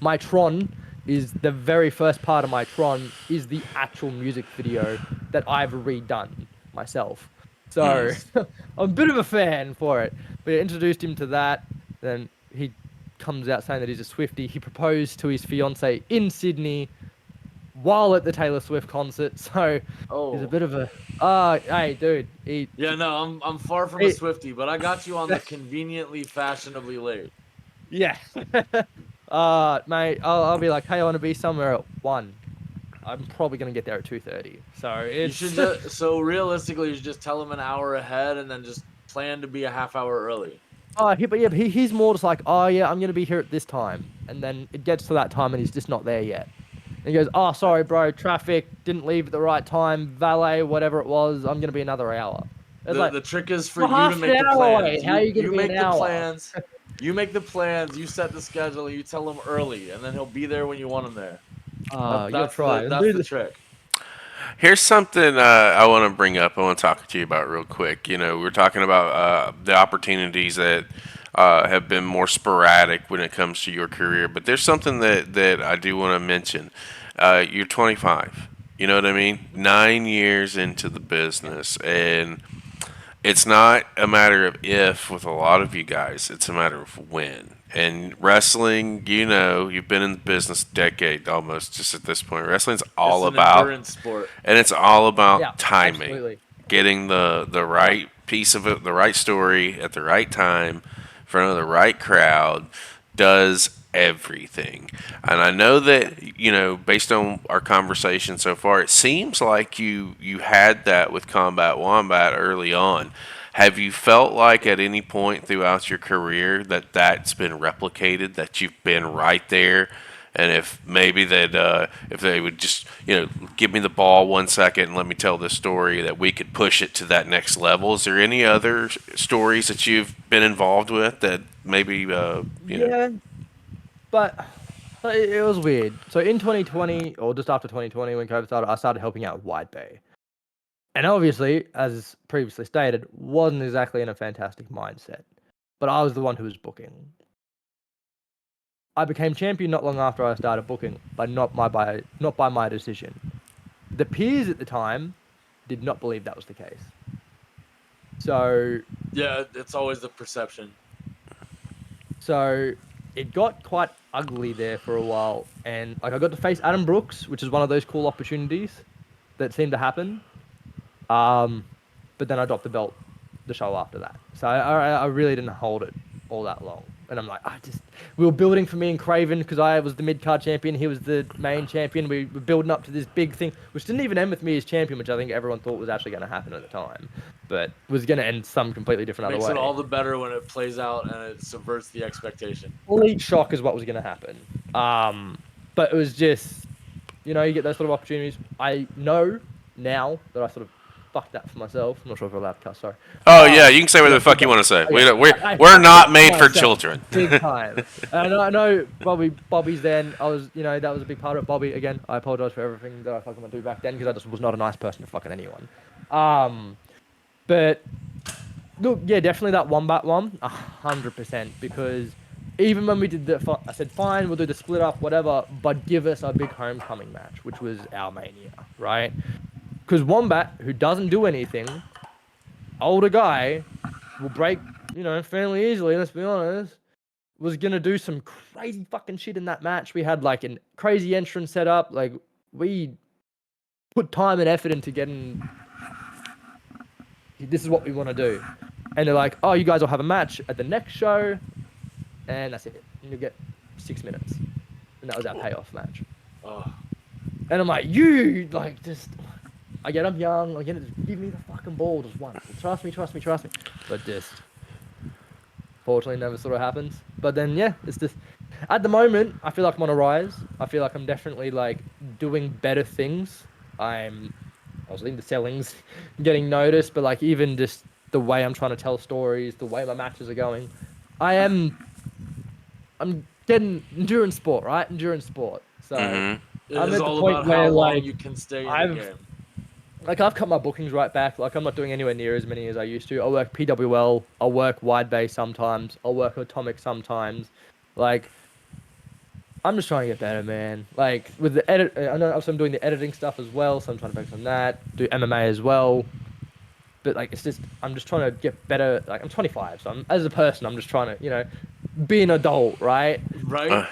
my Tron is the very first part of my Tron is the actual music video that I've redone myself. So I'm a bit of a fan for it. But I introduced him to that, then he comes out saying that he's a Swiftie. He proposed to his fiancee in Sydney while at the Taylor Swift concert. So he's a Oh, bit of a hey dude. yeah, no, I'm far from a he Swiftie, but I got you on the conveniently fashionably late. yeah. Mate, I'll be like, hey, I want to be somewhere at 1. I'm probably gonna get there at 2:30. So it's. You should just so realistically, you should just tell him an hour ahead and then just plan to be a half hour early. But he's more just like, oh yeah, I'm gonna be here at this time, and then it gets to that time and he's just not there yet. And he goes, oh sorry, bro, traffic, didn't leave at the right time, valet, whatever it was, I'm gonna be another hour. The trick is for you half to make an the hour plans. away. How are you gonna be make an the hour? plans. You make the plans. You set the schedule. You tell him early, and then he'll be there when you want him there. You'll try. That's the trick. Here's something I want to bring up. I want to talk to you about real quick. You know, we're talking about the opportunities that have been more sporadic when it comes to your career, but there's something that I do want to mention. You're 25. You know what I mean? 9 years into the business, and it's not a matter of if with a lot of you guys. It's a matter of when. And wrestling, you know, you've been in the business a decade almost just at this point. Wrestling's all It's an about endurance sport. and it's all about Yeah, timing, absolutely. getting the right piece of it, the right story at the right time, in front of the right crowd, does everything. And I know that, you know, based on our conversation so far, it seems like you had that with Combat Wombat early on. Have you felt like at any point throughout your career that that's been replicated, that you've been right there? And if maybe that if they would just, you know, give me the ball 1 second and let me tell this story, that we could push it to that next level. Is there any other stories that you've been involved with that maybe you know? Yeah, but it was weird. So in 2020, or just after 2020, when COVID started, I started helping out with Wide Bay. And obviously, as previously stated, wasn't exactly in a fantastic mindset. But I was the one who was booking. I became champion not long after I started booking, but not by my decision. The peers at the time did not believe that was the case. So Yeah, it's always the perception. So it got quite ugly there for a while, and like I got to face Adam Brooks, which is one of those cool opportunities that seemed to happen. But then I dropped the show after that. So I really didn't hold it all that long. And I'm like, we were building for me and Craven because I was the mid card champion, he was the main champion. We were building up to this big thing, which didn't even end with me as champion, which I think everyone thought was actually going to happen at the time, but was going to end some completely different Makes other way. it all the better when it plays out and it subverts the expectation. Complete shock is what was going to happen. But it was just, you know, you get those sort of opportunities. I know now that I sort of fucked that for myself. I'm not sure if we're allowed to cuss, sorry. Oh yeah, you can say whatever the fuck you want to say. We're not made for children. Big time. And I know Bobby's then. I was, you know, that was a big part of it. Bobby, again, I apologize for everything that I fucking went through back then because I just was not a nice person to fucking anyone. But look, yeah, definitely that Wombat one, 100%. Because even when we did I said, fine, we'll do the split up, whatever, but give us a big homecoming match, which was our mania, right? Because Wombat, who doesn't do anything, older guy, will break, you know, fairly easily, let's be honest, was going to do some crazy fucking shit in that match. We had, like, a crazy entrance set up. Like, we put time and effort into getting, this is what we want to do. And they're like, oh, you guys will have a match at the next show, and that's it. And you'll get 6 minutes. And that was our payoff match. Oh. And I'm like, I get I'm young, I get it, just give me the fucking ball just once. Trust me. But just, fortunately, never sort of happens. But then, yeah, it's just, at the moment, I feel like I'm on a rise. I feel like I'm definitely, like, doing better things. I was in the sellings, getting noticed, but, like, even just the way I'm trying to tell stories, the way my matches are going, I'm getting endurance sport, right? Endurance sport. So, I'm at the all point about where, how long like, you can stay in the game. Like, I've cut my bookings right back. Like, I'm not doing anywhere near as many as I used to. I work PWL. I'll work Wide Bay sometimes. I'll work Atomic sometimes. Like, I'm just trying to get better, man. Like, with the edit, I know also I'm doing the editing stuff as well, so I'm trying to focus on that. Do MMA as well. But, like, it's just, I'm just trying to get better. Like, I'm 25, so as a person, I'm just trying to, you know, be an adult, right? Right?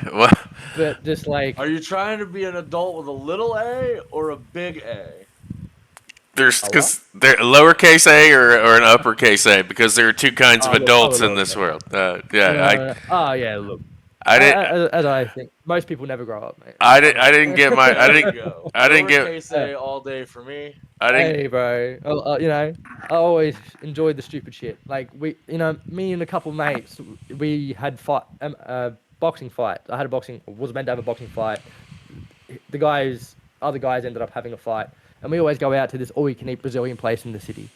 But just, like... Are you trying to be an adult with a little A or a big A? Because they're lowercase a or an uppercase a, because there are two kinds of adults in this world. Yeah, look. I didn't. As I think, most people never grow up, mate. I didn't get my. I There you didn't. go. I didn't get. Lowercase a all day for me. I didn't. Hey, bro. You know, I always enjoyed the stupid shit. Like me and a couple mates, we had boxing fight. I had a boxing. Was meant to have a boxing fight. Other guys ended up having a fight, and we always go out to this all-you-can-eat Brazilian place in the city.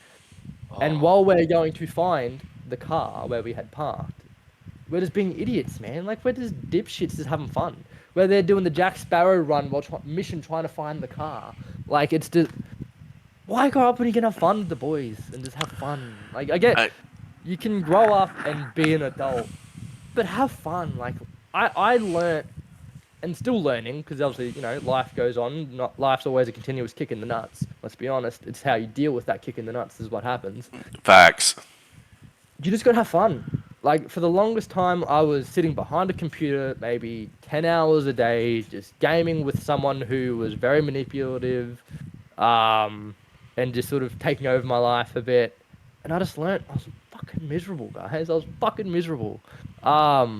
And Oh. while we're going to find the car where we had parked, we're just being idiots, man. Like, we're just dipshits just having fun. Where they're doing the Jack Sparrow run while trying to find the car. Like, it's just... Why grow up when you can have fun with the boys and just have fun? Like, you can grow up and be an adult, but have fun. Like, I learnt, and still learning, because obviously, you know, life goes on. Life's always a continuous kick in the nuts. Let's be honest. It's how you deal with that kick in the nuts is what happens. Facts. You just gotta have fun. Like, for the longest time, I was sitting behind a computer, maybe 10 hours a day, just gaming with someone who was very manipulative, and just sort of taking over my life a bit. And I just learnt I was fucking miserable, guys. I was fucking miserable. So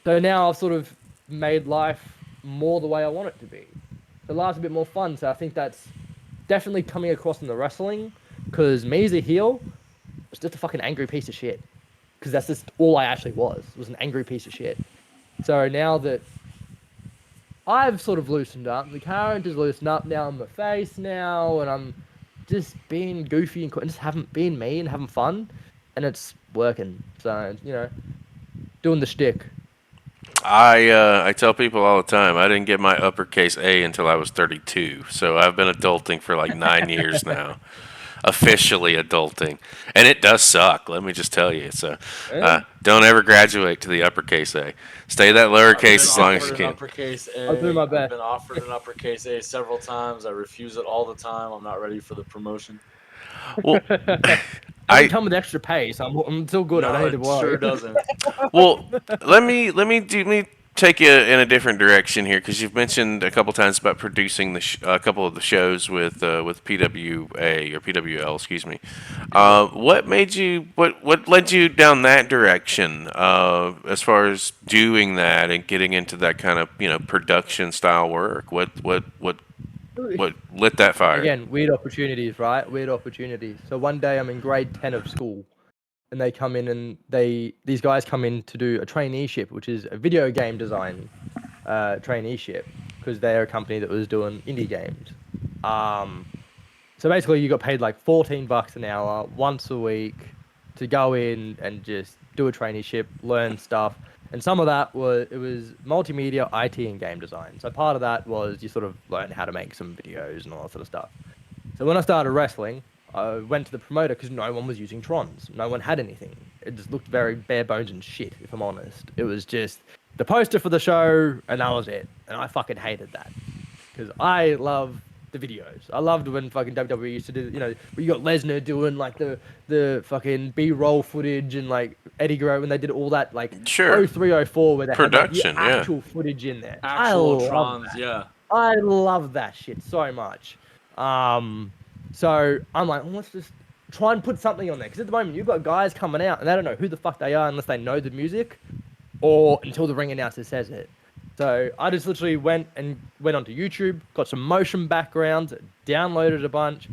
now I've sort of made life more the way I want it to be. So life's a bit more fun. So I think that's definitely coming across in the wrestling, because me as a heel was just a fucking angry piece of shit. Because that's just all I actually was an angry piece of shit. So now that I've sort of loosened up, the character's loosened up, now I'm a face now, and I'm just being goofy and just being me and having fun, and it's working. So, you know, doing the shtick. I tell people all the time I didn't get my uppercase A until I was 32, so I've been adulting for like 9 years now, officially adulting, and it does suck. Let me just tell you. So don't ever graduate to the uppercase A. Stay that lowercase as long as you can. Uppercase A. I'll do my I've best. been offered an uppercase A several times. I refuse it all the time. I'm not ready for the promotion. Well, I come with extra pay, so I'm still good. I don't need to it worry. sure doesn't. well, let me take you in a different direction here, because you've mentioned a couple times about producing a couple of the shows with PWA or PWL, excuse me. What led you down that direction as far as doing that and getting into that kind of, you know, production style work? What lit that fire? Again, weird opportunities, right? Weird opportunities. So one day I'm in grade 10 of school, and they come in and these guys come in to do a traineeship, which is a video game design traineeship, because they're a company that was doing indie games. So basically you got paid like $14 an hour once a week to go in and just do a traineeship, learn stuff. And some of that was multimedia, IT, and game design. So part of that was you sort of learn how to make some videos and all that sort of stuff. So when I started wrestling, I went to the promoter because no one was using Trons. No one had anything. It just looked very bare bones and shit, if I'm honest. It was just the poster for the show, and that was it. And I fucking hated that, because I love the videos. I loved when fucking WWE used to do, you know, where you got Lesnar doing like the fucking B-roll footage, and like Eddie Guerrero when they did all that like Sure. 0304 where they Production, had like, yeah. actual footage in there. Actual I love Trons, that. yeah. I love that shit so much. So I'm like, well, let's just try and put something on there, because at the moment you've got guys coming out and they don't know who the fuck they are unless they know the music, or until the ring announcer says it. So I just literally went onto YouTube, got some motion backgrounds, downloaded a bunch,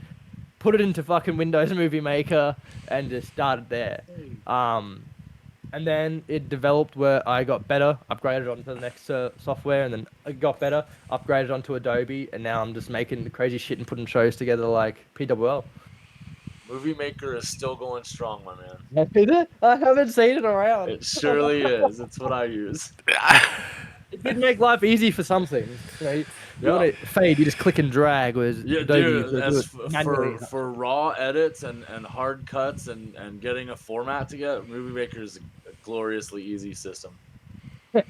put it into fucking Windows Movie Maker, and just started there. And then it developed where I got better, upgraded onto the next software, and then I got better, upgraded onto Adobe, and now I'm just making the crazy shit and putting shows together like PWL. Movie Maker is still going strong, my man. I haven't seen it around. It surely is. It's what I use. It did make life easy for some things. You know, you want it fade, you just click and drag. Whereas Yeah, Adobe, dude, you as do it manually. for raw edits and hard cuts and getting a format together, Movie Maker is a gloriously easy system. Well,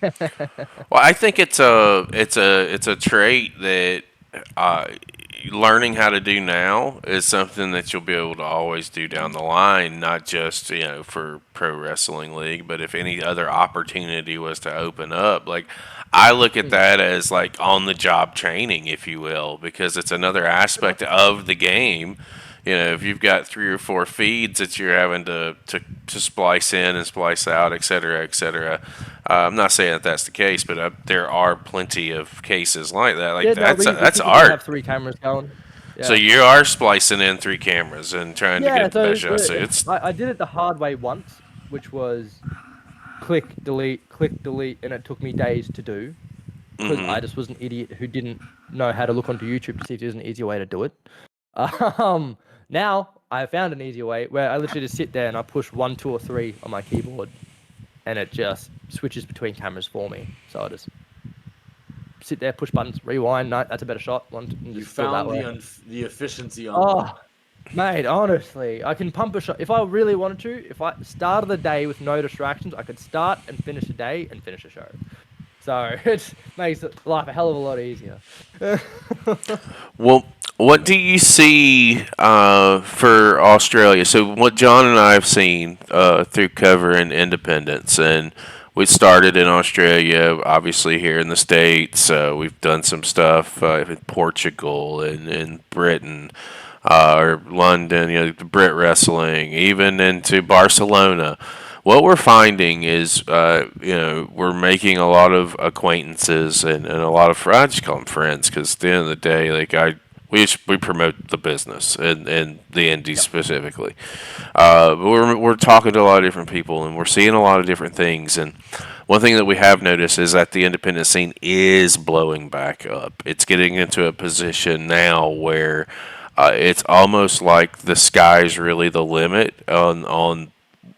I think it's a trait that learning how to do now is something that you'll be able to always do down the line, not just, you know, for Pro Wrestling League, but if any other opportunity was to open up. Like, I look at that as like on the job training, if you will, because it's another aspect of the game. if you've got 3 or 4 feeds that you're having to splice in and splice out, et cetera, et cetera. I'm not saying that that's the case, but there are plenty of cases like that. Like Yeah, no, that's we that's typically art. have 3 cameras going. So Yeah. you are splicing in 3 cameras and trying to Yeah, get the best so shot. So it's I did it the hard way once, which was click, delete, and it took me days to do because I just was an idiot who didn't know how to look onto YouTube to see if there's an easier way to do it. Now I have found an easier way where I literally just sit there and I push 1, 2, or 3 on my keyboard, and it just switches between cameras for me. So I just sit there, push buttons, rewind. No, that's a better shot. And You just do it that found way. the efficiency on that. Oh, mate, honestly, I can pump a shot. If I really wanted to, if I started the day with no distractions, I could start and finish a day and finish a show. So it makes life a hell of a lot easier. Well, what do you see for Australia? So, what John and I have seen through covering independence, and we started in Australia, obviously here in the States. We've done some stuff in Portugal and in Britain, or London, the Brit wrestling, even into Barcelona. What we're finding is, we're making a lot of acquaintances and a lot of I just call them friends because at the end of the day, we promote the business and the indies specifically. But we're talking to a lot of different people and we're seeing a lot of different things. And one thing that we have noticed is that the independent scene is blowing back up. It's getting into a position now where it's almost like the sky's really the limit on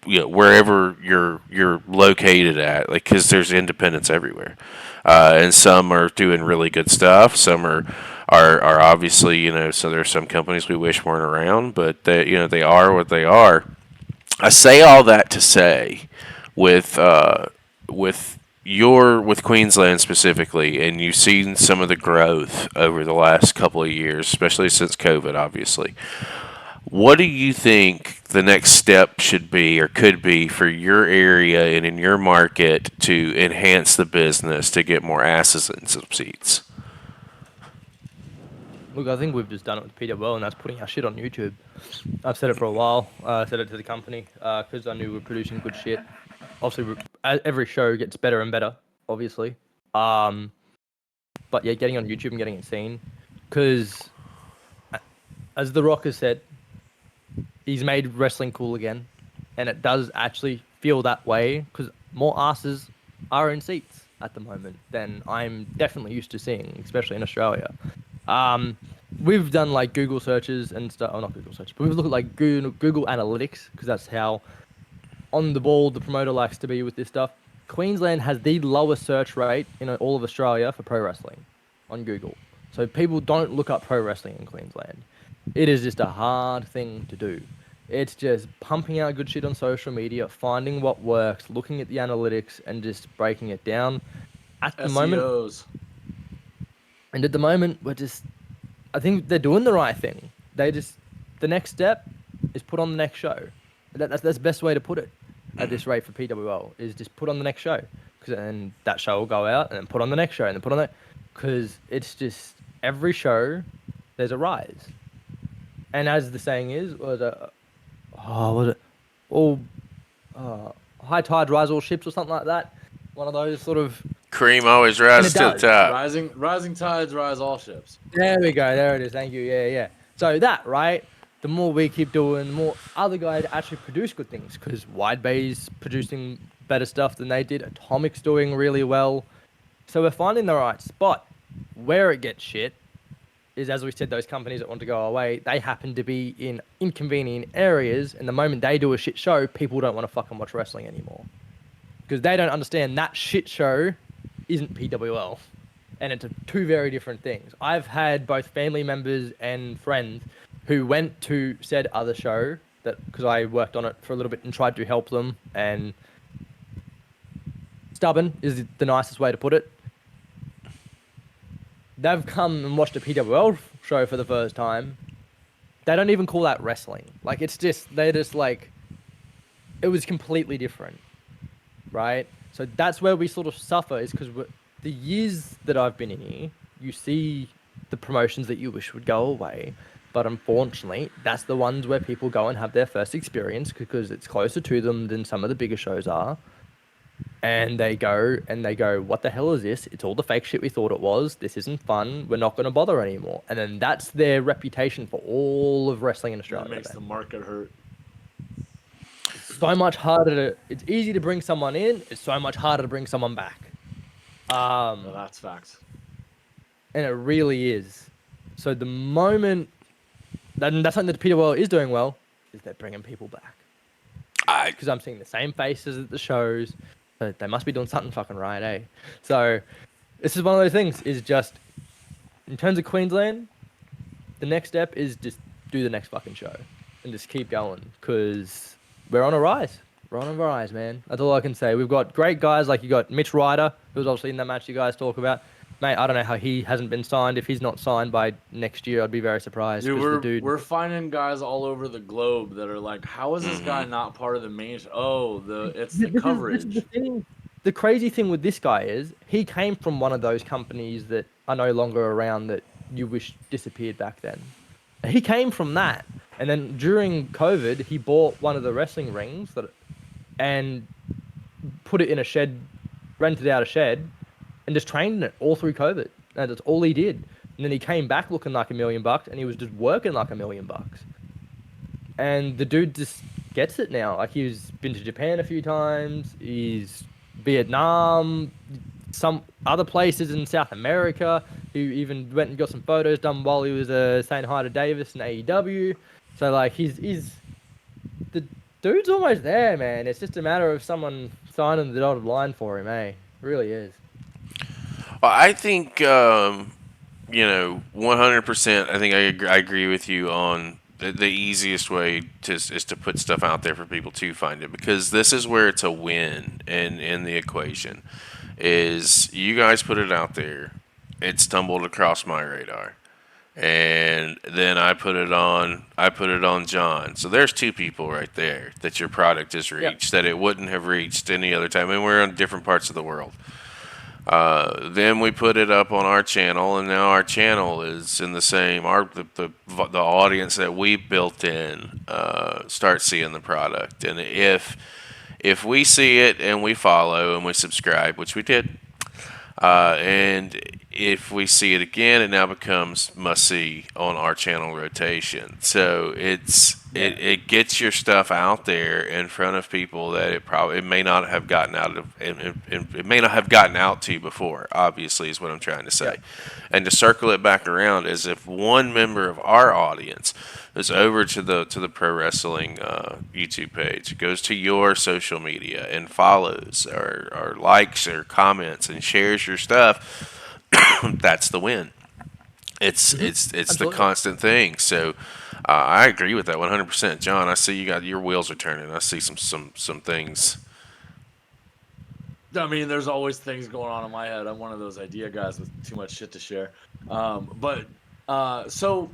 wherever you're located at, like because there's independents everywhere, and some are doing really good stuff. Some are obviously so there's some companies we wish weren't around, but they are what they are. I say all that to say, with with Queensland specifically, and you've seen some of the growth over the last couple of years, especially since COVID, obviously. What do you think the next step should be or could be for your area and in your market to enhance the business to get more asses in some seats? Look, I think we've just done it with PWL, and that's putting our shit on YouTube. I've said it for a while. I said it to the company because I knew we were producing good shit. Obviously, every show gets better and better, obviously. But yeah, getting on YouTube and getting it seen. Because, as The Rock has said, he's made wrestling cool again. And it does actually feel that way because more asses are in seats at the moment than I'm definitely used to seeing, especially in Australia. We've done like Google searches and stuff. Oh, not Google searches, but we've looked at like Google Analytics because that's how on the ball the promoter likes to be with this stuff. Queensland has the lowest search rate in all of Australia for pro wrestling on Google. So people don't look up pro wrestling in Queensland. It is just a hard thing to do. It's just pumping out good shit on social media, finding what works, looking at the analytics, and just breaking it down. At the moment, we're just, I think they're doing the right thing. The next step is put on the next show. That's the best way to put it at this rate for PWL, is just put on the next show. And that show will go out, and then put on the next show, and then put on that. Because it's just, every show, there's a rise. And as the saying is, high tide rise all ships or something like that. One of those sort of... Cream always rises to the top. Rising tides rise all ships. There we go. There it is. Thank you. Yeah. So that, right? The more we keep doing, the more other guys actually produce good things. Because Wide Bay's producing better stuff than they did. Atomic's doing really well. So we're finding the right spot. Where it gets shit is, as we said, those companies that want to go away, they happen to be in inconvenient areas. And the moment they do a shit show, people don't want to fucking watch wrestling anymore. Because they don't understand that shit show isn't PWL. And it's two very different things. I've had both family members and friends who went to said other show, because I worked on it for a little bit and tried to help them, and stubborn is the nicest way to put it. They've come and watched a PWL show for the first time. They don't even call that wrestling. Like, they're just like, it was completely different, right? So that's where we sort of suffer, is because the years that I've been in here, you see the promotions that you wish would go away. But unfortunately, that's the ones where people go and have their first experience because it's closer to them than some of the bigger shows are. And they go, what the hell is this? It's all the fake shit we thought it was. This isn't fun. We're not going to bother anymore. And then that's their reputation for all of wrestling in Australia. That makes the market hurt. So much harder it's easy to bring someone in. It's so much harder to bring someone back. No, that's facts. And it really is. So the moment, and that's something that Peter Well is doing well, is they're bringing people back. Because I'm seeing the same faces at the shows. So they must be doing something fucking right, eh? So this is one of those things, is just, in terms of Queensland, the next step is just do the next fucking show. And just keep going. Because we're on a rise. We're on a rise, man. That's all I can say. We've got great guys, like you got Mitch Ryder, who was obviously in that match you guys talk about. Mate, I don't know how he hasn't been signed. If he's not signed by next year, I'd be very surprised. Dude, we're finding guys all over the globe that are like, how is this guy not part of the main show? Oh, it's the coverage. This is the thing. The crazy thing with this guy is he came from one of those companies that are no longer around that you wish disappeared back then. He came from that. And then during COVID, he bought one of the wrestling rings and put it in a shed, rented out a shed, and just trained in it all through COVID. And that's all he did. And then he came back looking like $1 million, and he was just working like $1 million. And the dude just gets it now. Like, he's been to Japan a few times. He's Vietnam, some other places in South America. He even went and got some photos done while he was saying hi to Davis in AEW. So, like, he's the dude's almost there, man. It's just a matter of someone signing the dotted line for him, eh? It really is. Well, I think 100%. I think I agree with you on the easiest way is to put stuff out there for people to find it, because this is where it's a win in the equation. Is you guys put it out there, it stumbled across my radar, and then I put it on John. So there's two people right there that your product has reached that it wouldn't have reached any other time. And we're in different parts of the world. Then we put it up on our channel, and now our channel is in the same. The audience that we built in start seeing the product, and if we see it and we follow and we subscribe, which we did, and if we see it again, it now becomes must see on our channel rotation. So it gets your stuff out there in front of people that it may not have gotten it may not have gotten out to before. Obviously, is what I'm trying to say. Yeah. And to circle it back around, is if one member of our audience is over to the pro wrestling YouTube page, goes to your social media and follows or likes or comments and shares your stuff, that's the win. It's the constant thing. So I agree with that 100%, John. I see your wheels are turning. I see some things. I mean, there's always things going on in my head. I'm one of those idea guys with too much shit to share. So,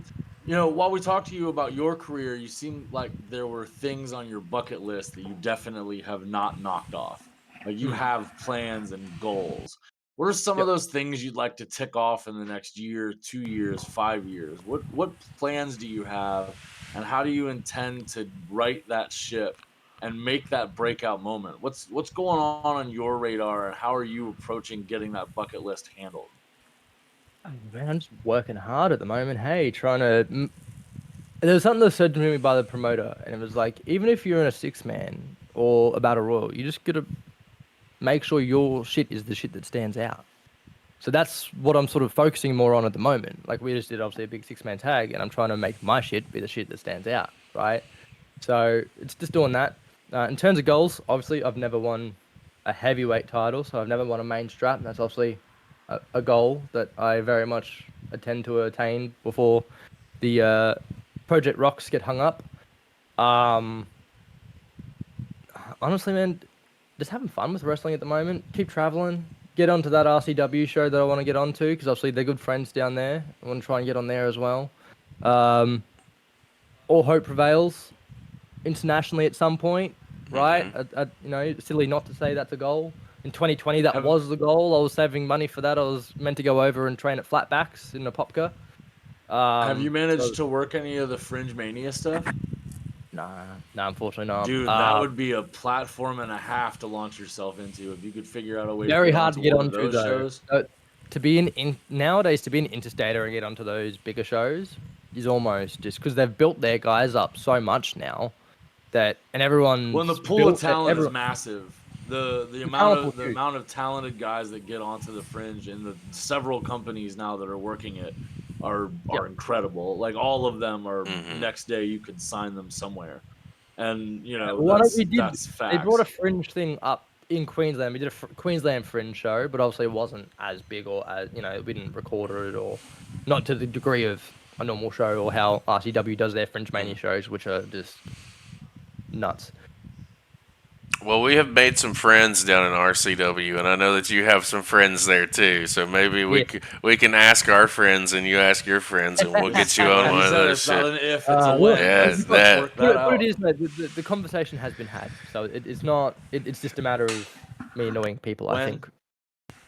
while we talked to you about your career, you seemed like there were things on your bucket list that you definitely have not knocked off. Like, you have plans and goals. What are some of those things you'd like to tick off in the next year, 2 years, 5 years? What plans do you have, and how do you intend to right that ship and make that breakout moment? What's going on your radar, and how are you approaching getting that bucket list handled? Man, I'm just working hard at the moment. Hey, trying to. There was something that was said to me by the promoter, and it was like, even if you're in a 6-man or a battle royal, you just gotta make sure your shit is the shit that stands out. So that's what I'm sort of focusing more on at the moment. Like, we just did obviously a big 6-man tag, and I'm trying to make my shit be the shit that stands out, right? So it's just doing that. In terms of goals, obviously I've never won a heavyweight title, so I've never won a main strap, and that's obviously a goal that I very much intend to attain before the Project Rocks get hung up. Honestly, man, just having fun with wrestling at the moment. Keep traveling. Get onto that RCW show that I want to get onto, because obviously they're good friends down there. I want to try and get on there as well. All hope prevails internationally at some point, right? Silly not to say that's a goal. In 2020, that was the goal. I was saving money for that. I was meant to go over and train at Flatbacks in Apopka. Have you managed So, to work any of the Fringe Mania stuff? nah, unfortunately not. Dude, that would be a platform and a half to launch yourself into if you could figure out a way to very get hard to onto get one of onto those though. shows. To be in nowadays, to be an interstater and get onto those bigger shows is almost just because they've built their guys up so much now that and everyone's When the pool built of talent is everyone, massive, the talent pool's the huge. amount of talented guys that get onto the Fringe and the several companies now that are working it are Yep. incredible. Like all of them are Mhm. next day you could sign them somewhere, and you know What we did, that's they brought a facts. fringe thing up in Queensland. We did a Queensland fringe show, but obviously it wasn't as big or as we didn't record it or not to the degree of a normal show or how RCW does their Fringe Mania shows, which are just nuts. Well, we have made some friends down in RCW, and I know that you have some friends there too. So maybe Yeah. we can ask our friends, and you ask your friends, and we'll get you on Like one you of said, those it's not shit. an if, it's a Look, when. Yeah, Let's that- work that out. What it is, though, the conversation has been had, so it's not. It's just a matter of me annoying people. I When? think.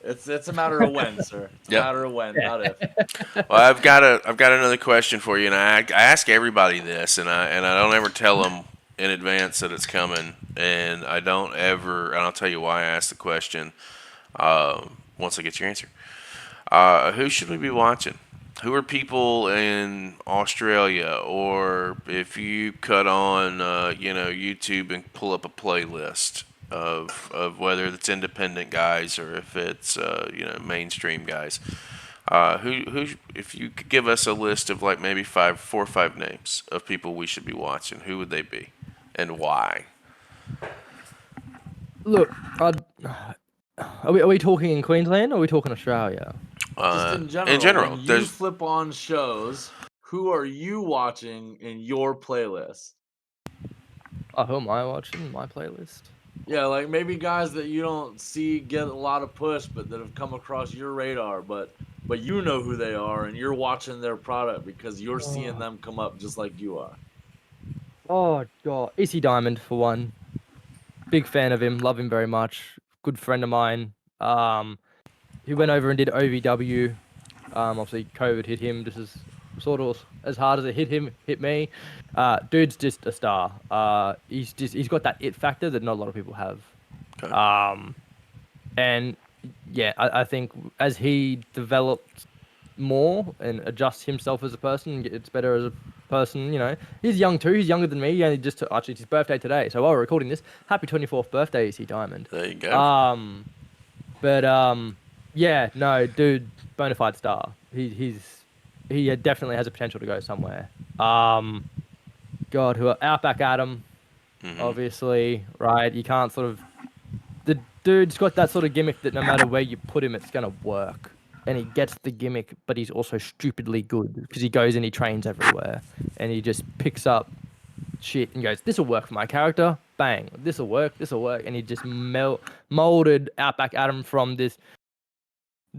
It's a matter of when, sir. It's a Yep. matter of when, not if. Well, I've got another question for you, and I ask everybody this, and I don't ever tell them in advance that it's coming, and I don't ever, and I'll tell you why I asked the question once I get your answer. Who should we be watching? Who are people in Australia, or if you cut on YouTube and pull up a playlist of whether it's independent guys or if it's mainstream guys. Who if you could give us a list of like maybe 4 or 5 names of people we should be watching, who would they be, and why? Look, are we talking in Queensland or are we talking Australia? Just in general, when you there's flip on shows, who are you watching in your playlist? Oh, who am I watching? My playlist. Yeah, like maybe guys that you don't see get a lot of push, but that have come across your radar, but you know who they are, and you're watching their product because you're seeing them come up just like you are. Oh god, EC Diamond for one. Big fan of him. Love him very much. Good friend of mine. He went over and did OVW. Obviously COVID hit him just as sort of as hard as it hit me. Dude's just a star. He's got that it factor that not a lot of people have. Okay. And yeah, I think as he develops more and adjusts himself as a person and gets better as a person, he's young too. He's younger than me. He only actually it's his birthday today. So while we're recording this, happy 24th birthday, EC Diamond. There you go. Yeah, no, dude, bona fide star. He definitely has a potential to go somewhere. God, Outback Adam, obviously, right? You can't the dude's got that sort of gimmick that no matter where you put him, it's gonna work. And he gets the gimmick, but he's also stupidly good because he goes and he trains everywhere, and he just picks up shit and goes, "This will work for my character." Bang, this will work, and he just molded Outback Adam from this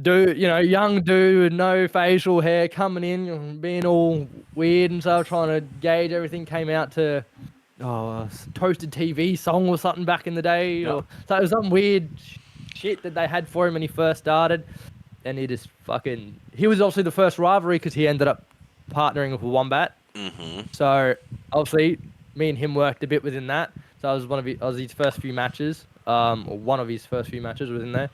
dude, young dude with no facial hair coming in, being all weird and stuff, trying to gauge everything. Came out to a Toasted TV song or something back in the day, or so it was some weird shit that they had for him when he first started, and he just he was obviously the first rivalry because he ended up partnering with Wombat. So obviously, me and him worked a bit within that. So I was his first few matches, or one of his first few matches was in there.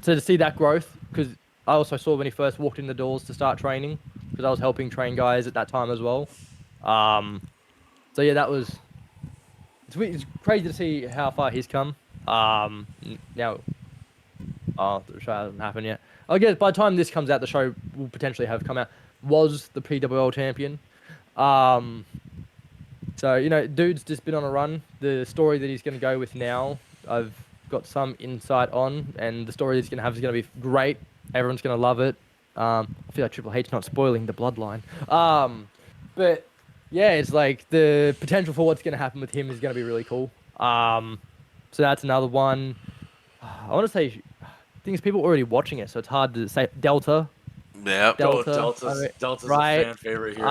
So to see that growth, because I also saw when he first walked in the doors to start training, because I was helping train guys at that time as well. So yeah, it's crazy to see how far he's come. Now, the show hasn't happened yet. I guess by the time this comes out, the show will potentially have come out. Was the PWL champion. So, dude's just been on a run. The story that he's going to go with now, I've got some insight on, and the story he's going to have is going to be great. Everyone's going to love it. I feel like Triple H's not spoiling the bloodline. But yeah, it's like the potential for what's going to happen with him is going to be really cool. So that's another one. I want to say, things people are already watching it, so it's hard to say. Delta. Yep. Delta's right? a fan favorite here.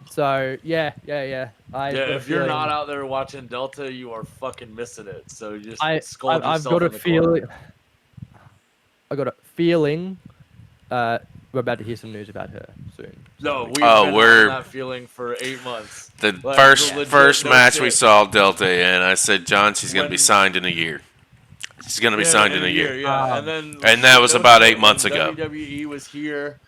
So yeah. If you're not out there watching Delta, you are fucking missing it. So just scold I've yourself got in the corner. I got a feeling we're about to hear some news about her soon. No, we've Oh, been we're- having that feeling for 8 months. The Like, first legit, first no match we shit. saw Delta in, I said, John, she's going to be When- signed in a year. She's going to be signed in a year. Yeah, and then And that was about 8 shit, months when ago. WWE was here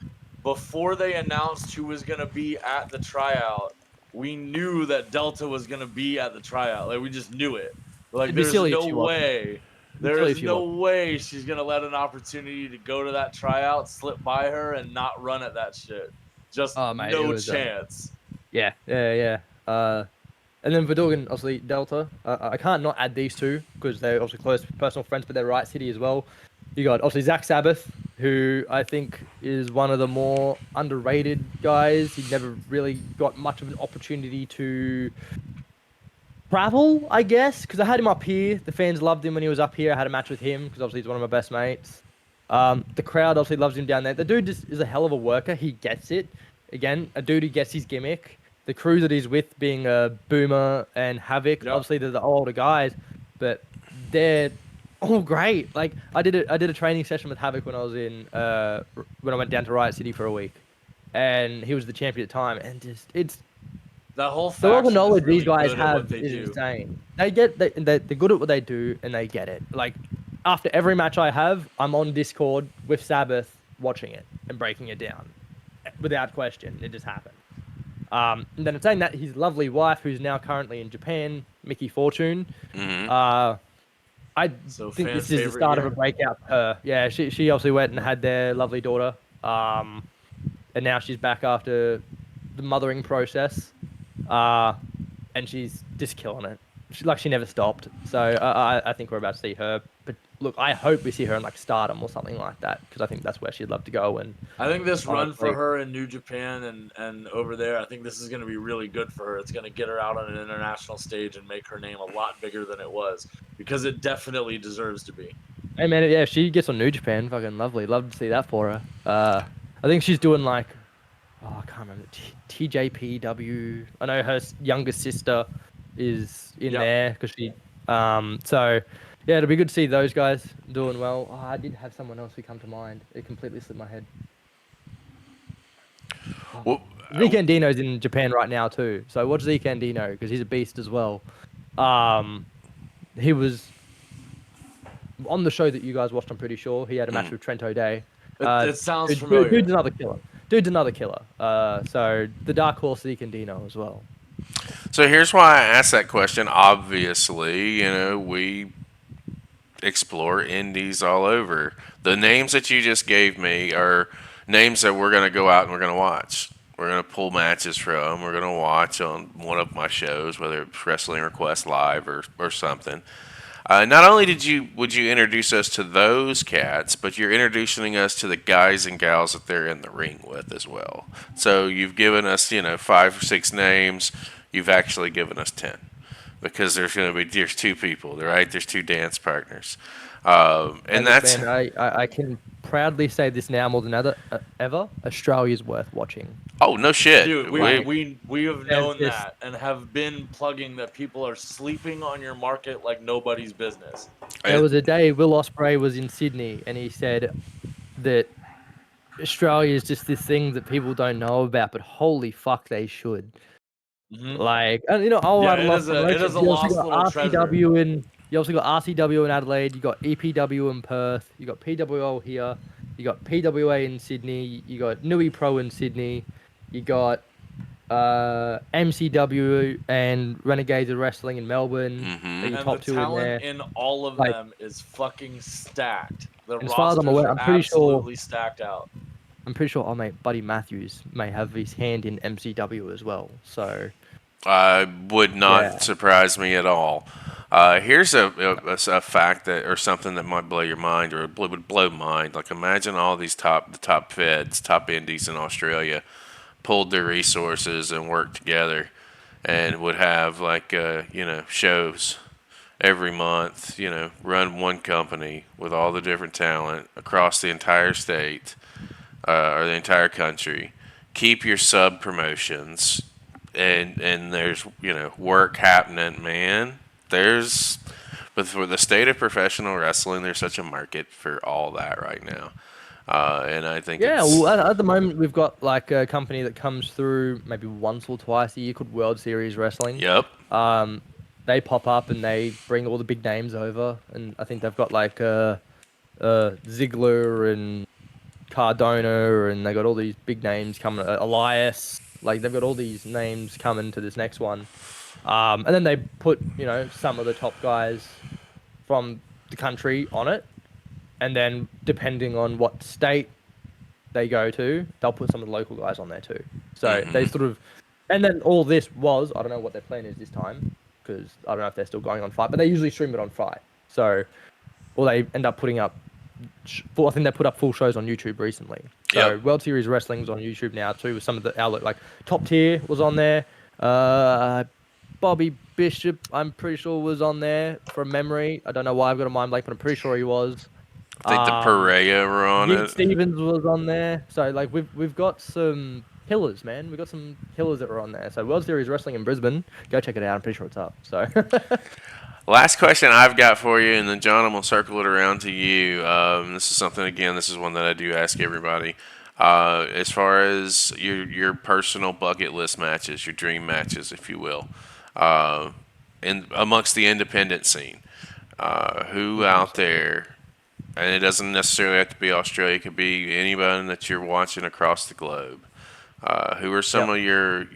before they announced who was gonna be at the tryout. We knew that Delta was gonna be at the tryout. Like we just knew it. Like It'd be there's silly if no she wasn't. way. be There silly is if she no way she's gonna let an opportunity to go to that tryout slip by her and not run at that shit. Just Oh, mate, it no was, chance. Yeah. And then Verdorgan, obviously Delta. I can't not add these two because they're obviously close personal friends, but they're right city as well. You got obviously Zach Sabbath, who I think is one of the more underrated guys. He never really got much of an opportunity to travel, I guess, because I had him up here. The fans loved him when he was up here. I had a match with him because obviously he's one of my best mates. The crowd obviously loves him down there. The dude just is a hell of a worker. He gets it. Again, a dude who gets his gimmick. The crew that he's with, being Boomer and Havoc, Yep. obviously they're the older guys, but they're all great. Like I did a training session with Havoc when I was in when I went down to Riot City for a week, and he was the champion at the time. And just it's That whole the level faction of is knowledge really these guys good at what have they is do. insane. They're good at what they do, and they get it. Like after every match I have, I'm on Discord with Sabbath watching it and breaking it down, without question. It just happened. And then in saying that, his lovely wife, who's now currently in Japan, Mickey Fortune. Mhm. I So think fan this is the favorite start of here? a breakout for her. Yeah, she obviously went and had their lovely daughter. And now she's back after the mothering process. And she's just killing it. She never stopped. So I think we're about to see her. But look, I hope we see her in like Stardom or something like that because I think that's where she'd love to go. And I think this run for honestly- her in New Japan and over there, I think this is going to be really good for her. It's going to get her out on an international stage and make her name a lot bigger than it was because it definitely deserves to be. Hey man, yeah, if she gets on New Japan, fucking lovely. Love to see that for her. I think she's doing like, I can't remember, TJPW. I know her younger sister is in Yep. there because she. So yeah, it'll be good to see those guys doing well. Oh, I did have someone else who come to mind. It completely slipped my head. Well, Zeke Andino's in Japan right now too. So watch Zeke Andino because he's a beast as well. He was on the show that you guys watched. I'm pretty sure he had a match with Trent O'Day. It sounds Dude's familiar. another killer. Dude's another killer. So the dark horse Zeke Andino as well. So here's why I asked that question. Obviously, we explore indies all over. The names that you just gave me are names that we're going to go out and we're going to watch. We're going to pull matches from. We're going to watch on one of my shows, whether it's Wrestling Request Live or something. Not only would you introduce us to those cats, but you're introducing us to the guys and gals that they're in the ring with as well. So you've given us, 5 or 6 names. You've actually given us 10 because there's two people, right? There's 2 dance partners, and that's. Man, I can proudly say this now more than ever. Australia's worth watching. Oh no shit, Dude, we have known just- that and have been plugging that people are sleeping on your market like nobody's business. There was a day Will Ospreay was in Sydney and he said that Australia is just this thing that people don't know about, but holy fuck, they should. Mhm. Like, and I'll Yeah, rattle it off is some a- it races. is a You also lost got little treasure. RCW in. You also got RCW in Adelaide. You got EPW in Perth. You got PWO here. You got PWA in Sydney. You got Nui Pro in Sydney. You got MCW and Renegades of Wrestling in Melbourne. Mhm. Are your And top the 2 in there? talent in all of Like- them is fucking stacked. The As far as I'm rosters aware, are I'm pretty sure- absolutely stacked out. I'm pretty sure, mate, Buddy Matthews may have his hand in MCW as well. So Would not Yeah. surprise me at all. Here's a fact that, or something that might blow your mind, or would blow mine. Like imagine all these the top feds, top indies in Australia, pulled their resources and worked together, and would have shows every month. Run one company with all the different talent across the entire state or the entire country. Keep your sub promotions. And there's work happening, man. But for the state of professional wrestling, there's such a market for all that right now. And I think Yeah, it's well, at the moment we've got like a company that comes through maybe once or twice a year called World Series Wrestling. yep. Um, they pop up and they bring all the big names over, and I think they've got like Ziggler and Cardona, and they got all these big names coming. Elias, like they've got all these names coming to this next one. And then they put some of the top guys from the country on it, and then depending on what state they go to, they'll put some of the local guys on there too. So they sort of, and then all this was, I don't know what their plan is this time, because I don't know if they're still going on Fight, but they usually stream it on Fight. So, or they end up putting up, I think they put up full shows on YouTube recently. So Yep. World Series Wrestling's on YouTube now too, with some of the outlet, like Top Tier was on there. Bobby Bishop, I'm pretty sure was on there from memory. I don't know why I've got a mind blank, but I'm pretty sure he was. I think the Perea were on Gene it. Stevens was on there. So like we've got some killers, man. We've got some killers that were on there. So World Series Wrestling in Brisbane, go check it out. I'm pretty sure it's up. So Last question I've got for you, and then John, I'm gonna circle it around to you. This is something again. This is one that I do ask everybody. As far as your personal bucket list matches, your dream matches, if you will, in amongst the independent scene, who out there, and it doesn't necessarily have to be Australia. It could be anybody that you're watching across the globe. Who are some Yep. of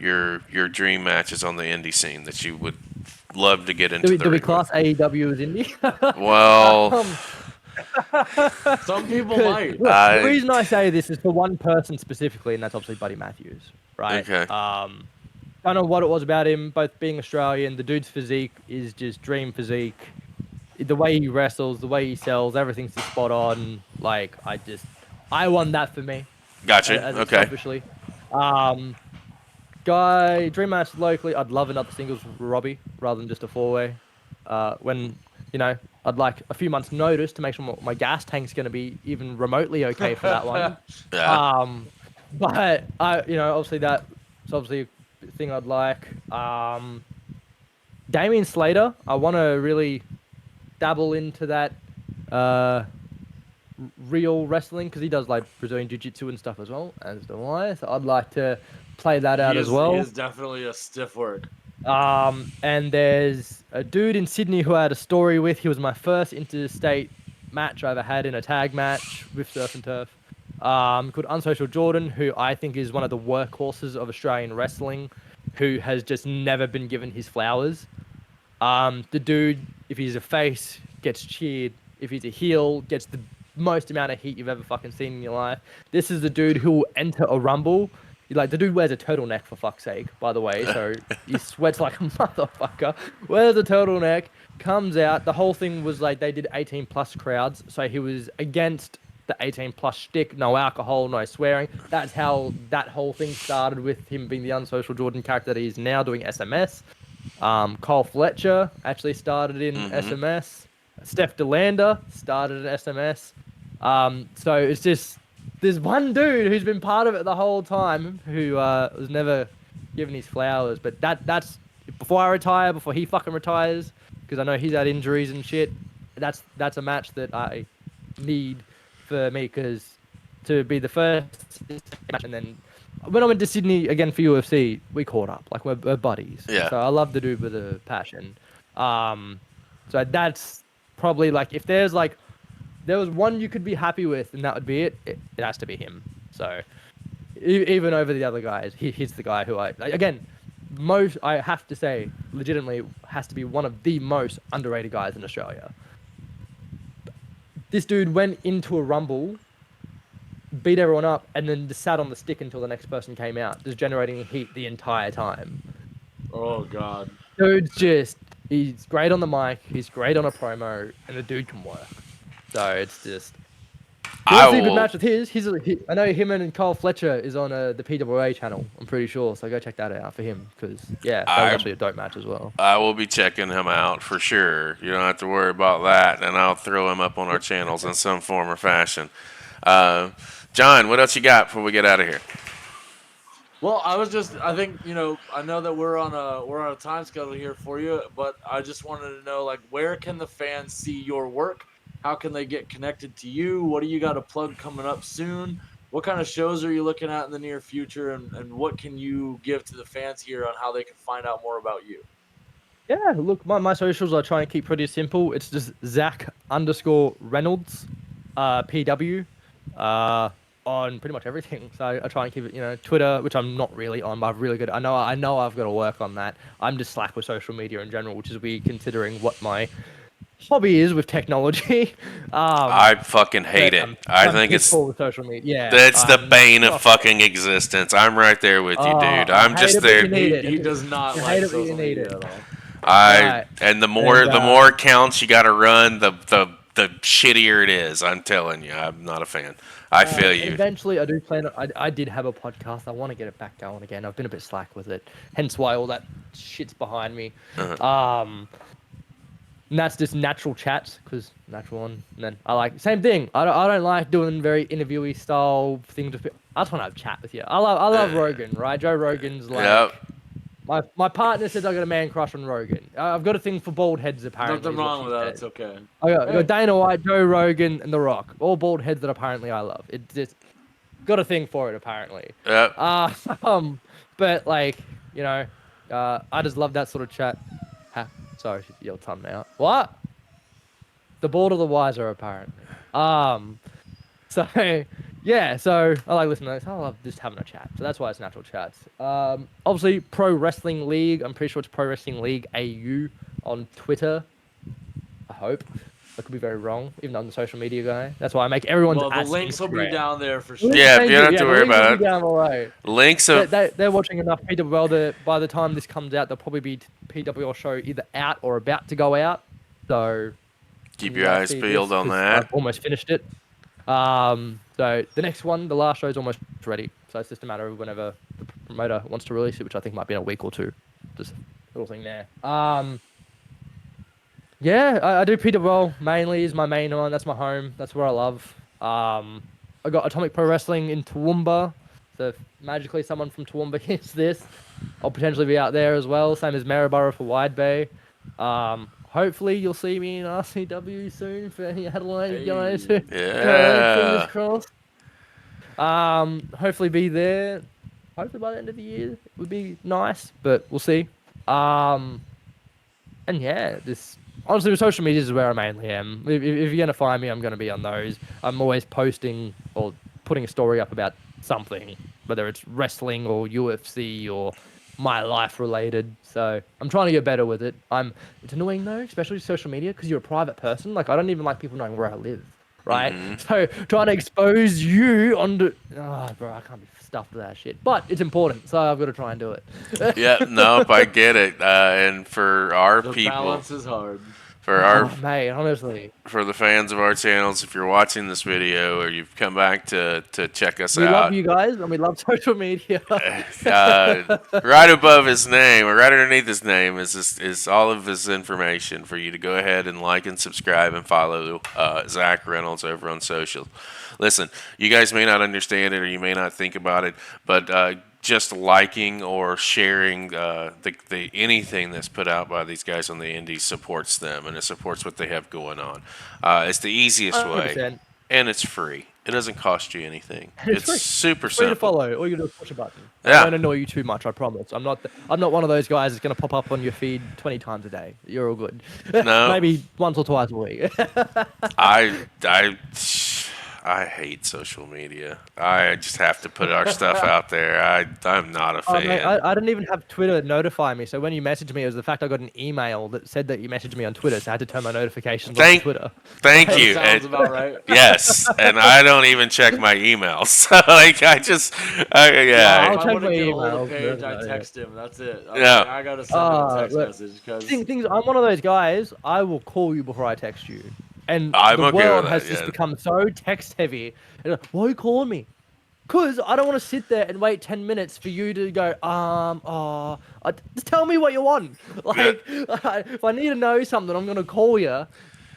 your dream matches on the indie scene that you would love to get into do the we ring class AEW as indie? Well, Some people 'Cause, might. look, I- the reason I say this is for one person specifically, and that's obviously Buddy Matthews, right? Okay. Don't know what it was about him, both being Australian. The dude's physique is just dream physique. The way he wrestles, the way he sells, everything's just spot on. Like I want that for me. Gotcha. As Okay. selfishly. Guy, dream match locally, I'd love another singles Robbie rather than just a four-way. When, I'd like a few months' notice to make sure my gas tank's going to be even remotely okay for that one. Yeah. But obviously that's obviously a thing I'd like. Damian Slater, I want to really dabble into that real wrestling because he does like Brazilian Jiu-Jitsu and stuff as well, as do I. So I'd like to play that out as well. He is definitely a stiff work. And there's a dude in Sydney who I had a story with. He was my first interstate match I ever had in a tag match with Surf and Turf. Called Unsocial Jordan, who I think is one of the workhorses of Australian wrestling, who has just never been given his flowers. The dude, if he's a face, gets cheered. If he's a heel, gets the most amount of heat you've ever fucking seen in your life. This is the dude who will enter a rumble. Like, the dude wears a turtleneck, for fuck's sake, by the way, so he sweats like a motherfucker. Wears a turtleneck, comes out. The whole thing was like they did 18-plus crowds, so he was against the 18-plus shtick, no alcohol, no swearing. That's how that whole thing started, with him being the Unsocial Jordan character that he's now doing SMS. Cole Fletcher actually started in SMS. Steph DeLander started in SMS. So it's just, there's one dude who's been part of it the whole time who was never given his flowers. But that's before I retire, before he fucking retires, because I know he's had injuries and shit. That's a match that I need for me, because to be the first match, and then when I went to Sydney again for UFC, we caught up. Like, we're buddies. Yeah. So I love the dude with a passion. So that's probably, like, if there was one you could be happy with, and that would be it, it has to be him. So even over the other guys, he's the guy who I have to say, legitimately, has to be one of the most underrated guys in Australia. This dude went into a rumble, beat everyone up, and then just sat on the stick until the next person came out, just generating heat the entire time. Oh god. Dude's he's great on the mic, he's great on a promo, and the dude can work. So it's just, I see a good will- match with I know him and Cole Fletcher is on the PWA channel, I'm pretty sure, so go check that out for him, because that was actually a dope match as well. I will be checking him out for sure. You don't have to worry about that, and I'll throw him up on our channels in some form or fashion. John, what else you got before we get out of here? Well, I think, I know that we're on a time schedule here for you, but I just wanted to know, like, where can the fans see your work? how can they get connected to you? What do you got a plug coming up soon? What kind of shows are you looking at in the near future, and what can you give to the fans here on how they can find out more about you? Yeah, look, my socials I try and keep pretty simple. It's just Zac_Reynolds, PW, on pretty much everything. So I try and keep it, Twitter, which I'm not really on, but I've really good. I know I've got to work on that. I'm just slack with social media in general, which is weird considering what my hobby is with technology. I fucking hate but it. I I'm think it's pissed with social media. Yeah, that's the bane of fuck fucking existence. I'm right there with you, dude. I I'm hate just it, but you there. need it. He does not You like hate it, but you social need media it. at all. Right. And the And, more accounts you got to run, the shittier it is. I'm telling you, I'm not a fan. I feel you. Eventually, I do plan. I did have a podcast. I want to get it back going again. I've been a bit slack with it, hence why all that shit's behind me. And that's just natural chats, because natural one. And then I like same thing. I don't like doing very interviewee style things. I just want to have a chat with you. I love Rogan, right? Joe Rogan's like. Yep. My partner says I got a man crush on Rogan. I've got a thing for bald heads, apparently. Nothing wrong with that. It's okay. I got Dana White, Joe Rogan, and The Rock. All bald heads that apparently I love. It's just got a thing for it, apparently. Yep. But like, I just love that sort of chat. Sorry, your thumb out. What? The bald or the wiser, apparently. So yeah, so I like listening to this. I love just having a chat. So that's why it's natural chats. Obviously, Pro Wrestling League. I'm pretty sure it's Pro Wrestling League AU on Twitter. I hope. I could be very wrong, even though I'm the social media guy. That's why I make everyone's Well, the ass links will be Instagram. down there for sure. Yeah, you don't have to the worry links will about be it. down below. Links of They're watching enough PWL. By the time this comes out, there'll probably be PWL show either out or about to go out. So keep your eyes peeled on that. I've almost finished it. So the next one, the last show is almost ready. So it's just a matter of whenever the promoter wants to release it, which I think might be in a week or two. Just a little thing there. Yeah, I do PWL mainly is my main one. That's my home. That's where I love. I got Atomic Pro Wrestling in Toowoomba. So if magically someone from Toowoomba hears this, I'll potentially be out there as well. Same as Maryborough for Wide Bay. Hopefully you'll see me in RCW soon for any Adelaide guys. Yeah. Fingers crossed. Hopefully be there. Hopefully by the end of the year it would be nice, but we'll see. And yeah, honestly, with social media is where I mainly am. If you're gonna find me, I'm gonna be on those. I'm always posting or putting a story up about something, whether it's wrestling or UFC or my life related. So I'm trying to get better with it. It's annoying though, especially social media, because you're a private person. Like I don't even like people knowing where I live, right? So trying to expose you onto, bro, I can't be stuffed with that shit. But it's important, so I've got to try and do it. Yeah, nope, I get it. And for our The people, balance is hard. for our mate, honestly. for the fans of our channels, if you're watching this video or you've come back to check us We out, love you guys, and we love social media. right above his name or right underneath his name is all of his information for you to go ahead and like and subscribe and follow Zac Reynolds over on social. Listen, you guys may not understand it or you may not think about it, but just liking or sharing the anything that's put out by these guys on the indies supports them, and it supports what they have going on. It's the easiest way, 100%. and it's free. It doesn't cost you anything. It's It's free. super Free to simple. follow. All you do is push a button. Yeah. I won't annoy you too much, I promise. I'm not one of those guys that's going to pop up on your feed 20 times a day. You're all good. No. Maybe once or twice a week. I hate social media. I just have to put our stuff out there. I'm not a fan. Mate, I didn't even have Twitter notify me. So when you messaged me, it was the fact I got an email that said that you messaged me on Twitter. So I had to turn my notifications on Twitter. Thank That you. sounds And- about right. yes, and I don't even check my emails. So like I just, I'll yeah. If I check want to my get a hold of emails, Paige, but, I yeah. text him. That's it. Yeah. I gotta send him a text look, message because things. I'm one of those guys. I will call you before I text you. And I'm the okay world with has that, just yeah. become so text heavy. And like, why are you calling me? Because I don't want to sit there and wait 10 minutes for you to go, just tell me what you want. Like, if I need to know something, I'm going to call you.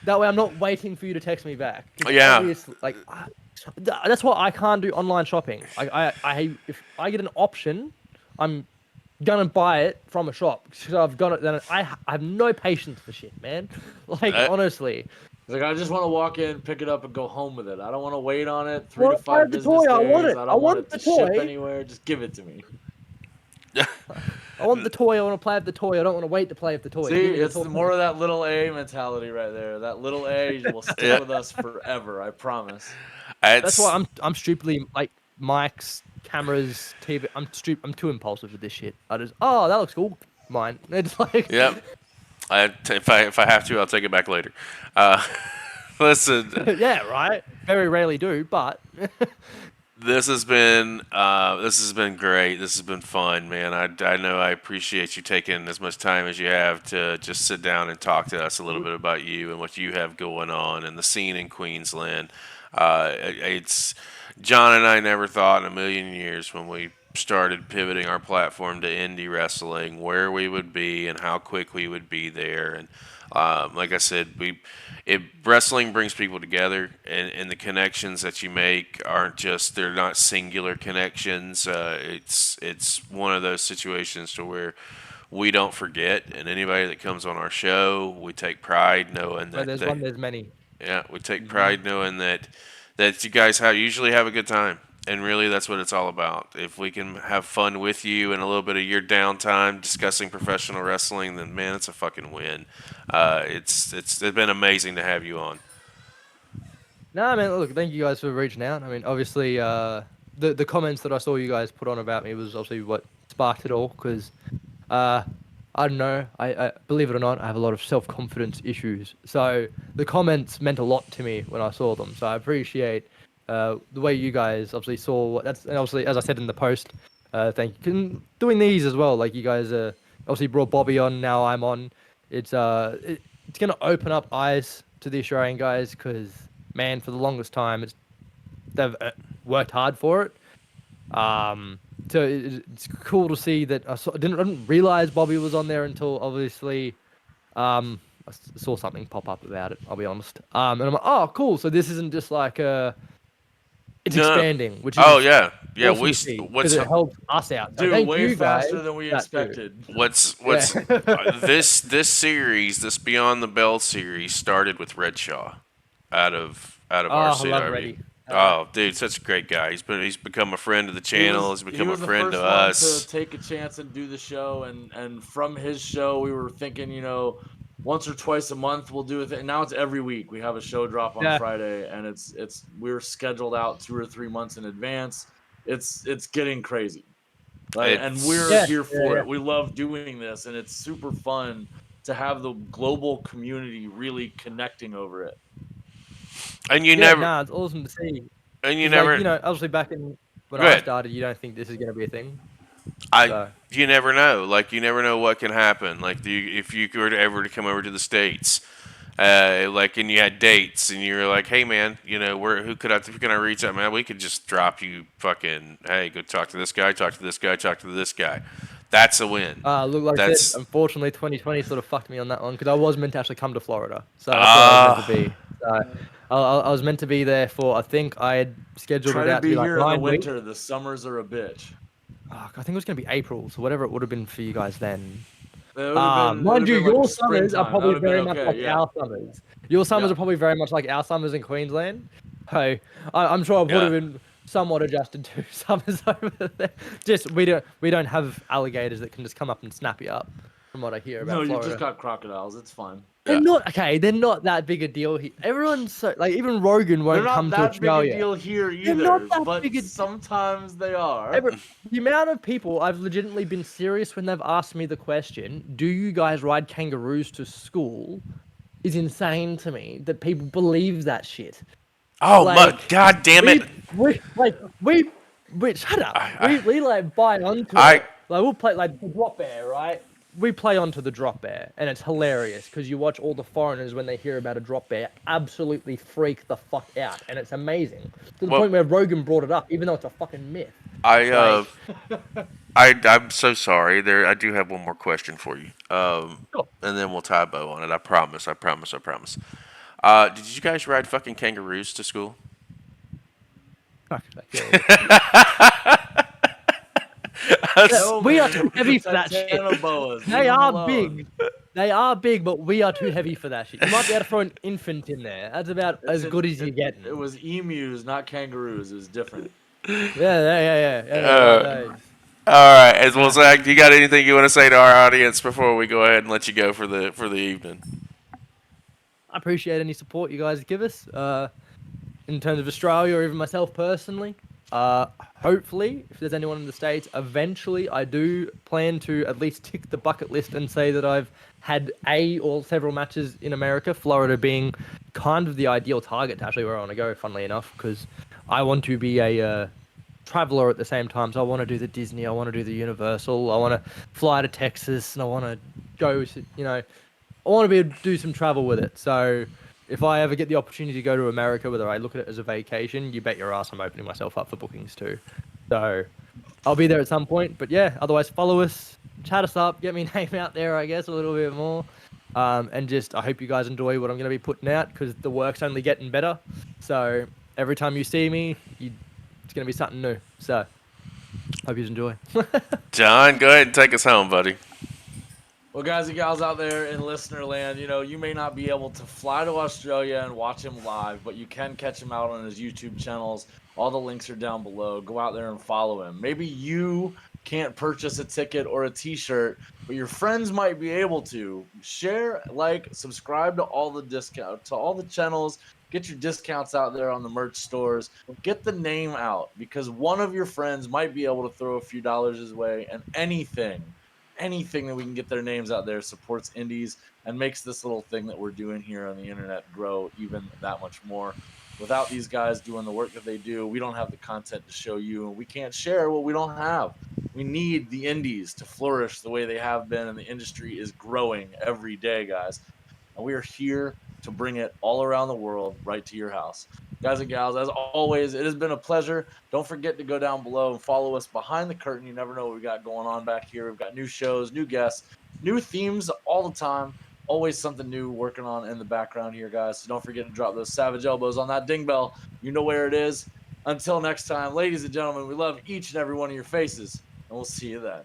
That way I'm not waiting for you to text me back. 'Cause Yeah. obviously, like, that's why I can't do online shopping. If I get an option, I'm gonna buy it from a shop because I've got it. Then I have no patience for shit, man. Like honestly, He's like, I just want to walk in, pick it up, and go home with it. I don't want to wait on it 3 Well, to I 5 have the business toy. I want days. it. I I don't want want it to the ship toy. anywhere. Just give it to me. I want the toy. I want to play with the toy. I don't want to wait to play with the toy. See, Give me the it's toy. more of that little A mentality right there. That little A will stick Yeah. with us forever. I promise. That's It's, why I'm stupidly like mics, cameras, TV. I'm too impulsive with this shit. I just that looks cool. Mine. It's like yep. If I have to, I'll take it back later. Listen, yeah, right. Very rarely do, but this has been great. This has been fun, man. I know I appreciate you taking as much time as you have to just sit down and talk to us a little bit about you and what you have going on and the scene in Queensland. It's John and I never thought in a million years when we started pivoting our platform to indie wrestling where we would be and how quick we would be there. And like I said, wrestling brings people together, and the connections that you make aren't just they're not singular connections. It's one of those situations to where we don't forget, and anybody that comes on our show, we take pride knowing where that there's one, there's many. yeah, we take pride knowing that you guys usually have a good time, and really that's what it's all about. If we can have fun with you and a little bit of your downtime discussing professional wrestling, then man, it's a fucking win. It's been amazing to have you on. No, man. Look, thank you guys for reaching out. I mean, obviously, the comments that I saw you guys put on about me was obviously what sparked it all. Because I don't know. I believe it or not, I have a lot of self-confidence issues. So the comments meant a lot to me when I saw them. So I appreciate the way you guys obviously saw what that's. And obviously, as I said in the post, thank you. And doing these as well. Like you guys obviously brought Bobby on. Now I'm on. It's it's gonna open up eyes to the Australian guys because man, for the longest time, they've worked hard for it. So it's cool to see that I didn't realize Bobby was on there until obviously saw something pop up about it. I'll be honest. And I'm like, oh, cool. So this isn't just like it's No. expanding, which is Oh yeah, yeah. awesome to see, What's because it helps us out. So Dude, thank way you guys. faster than we for that too. expected. what's Yeah. this series, this Beyond the Bell series, started with Red Shaw, out of I RCW. love Reddy. Oh, dude, such a great guy. He's become a friend of the channel. He's He become a was the friend first to one us. to take a chance and do the show, and from his show, we were thinking, once or twice a month we'll do it. And now it's every week. We have a show drop on Yeah. Friday, and we're scheduled out 2 or 3 months in advance. It's getting crazy, and we're Yeah, here for yeah. it. We love doing this, and it's super fun to have the global community really connecting over it. And you Yeah, never, nah, it's awesome to see. and you 'Cause, like, never, obviously back in when Go I ahead. started, you don't think this is gonna be a thing. So. you never know. Like you never know what can happen. Like if you were to ever to come over to the States, and you had dates, and you were like, hey man, who can I reach out, man? We could just drop you fucking, hey, go talk to this guy, talk to this guy, talk to this guy. That's a win. Look, like I That's said, unfortunately, 2020 sort of fucked me on that one because I was meant to actually come to Florida, so that's where I was meant to be. So, I was meant to be there for. I think I had scheduled Try it to out to be be like here in the 9 weeks. winter. The summers are a bitch. I think it was gonna be April, so whatever it would have been for you guys then. It would have been, Mind you, like your summers are springtime. That probably would have been very much okay, like yeah. our summers. Your summers Yeah. are probably very much like our summers in Queensland. Hey, I'm sure I would have been somewhat adjusted to summers over there. Just we don't have alligators that can just come up and snap you up. From what I hear about No, you Florida. just got crocodiles. It's fine. They're not okay. They're not that big a deal here. Everyone's so like even Rogan won't They're not come to that big Australia. a deal here They're not either, that but big a- sometimes they are. The amount of people I've legitimately been serious when they've asked me the question, "Do you guys ride kangaroos to school?" is insane to me. That people believe that shit. oh my like, god damn it! We shut up. We like buy onto I- it. Like we'll play like the drop bear, right? We play onto the drop bear, and it's hilarious because you watch all the foreigners when they hear about a drop bear absolutely freak the fuck out, and it's amazing to the Well- point where Rogan brought it up, even though it's a fucking myth. I'm so sorry. I do have one more question for you. Sure. And then we'll tie a bow on it. I promise. Did you guys ride fucking kangaroos to school? Fuck, we are too heavy for that shit. Santana boas, leave They them are alone. big. They are big, but we are too heavy for that shit. You might be able to throw an infant in there. That's about as good as you're getting. It was emus, not kangaroos. It was different. Yeah. Like those. All right, as well, Zach, you got anything you want to say to our audience before we go ahead and let you go for the evening? I appreciate any support you guys give us in terms of Australia or even myself personally. Hopefully, if there's anyone in the States, eventually I do plan to at least tick the bucket list and say that I've had or several matches in America, Florida being kind of the ideal target to actually where I want to go, funnily enough, because I want to be a traveler at the same time. So I want to do the Disney, I want to do the Universal, I want to fly to Texas, and I want to go, I want to be able to do some travel with it. So if I ever get the opportunity to go to America, whether I look at it as a vacation, you bet your ass I'm opening myself up for bookings too. So I'll be there at some point. But yeah, otherwise follow us, chat us up, get me name out there, I guess, a little bit more. And just I hope you guys enjoy what I'm going to be putting out because the work's only getting better. So every time you see me, it's going to be something new. So hope you enjoy. John, go ahead and take us home, buddy. Well, guys and gals out there in listener land, you may not be able to fly to Australia and watch him live, but you can catch him out on his YouTube channels. All the links are down below. Go out there and follow him. Maybe you can't purchase a ticket or a t-shirt, but your friends might be able to. Share, like, subscribe to all the channels. Get your discounts out there on the merch stores. Get the name out because one of your friends might be able to throw a few dollars his way, and anything that we can get their names out there supports indies and makes this little thing that we're doing here on the internet grow even that much more. Without these guys doing the work that they do, we don't have the content to show you, and we can't share what we don't have. We need the indies to flourish the way they have been, and the industry is growing every day, guys. And we are here to bring it all around the world right to your house. Guys and gals, as always, it has been a pleasure. Don't forget to go down below and follow us behind the curtain. You never know what we got going on back here. We've got new shows, new guests, new themes all the time. Always something new working on in the background here, guys. So don't forget to drop those savage elbows on that ding bell. You know where it is. Until next time, ladies and gentlemen, we love each and every one of your faces, and we'll see you then.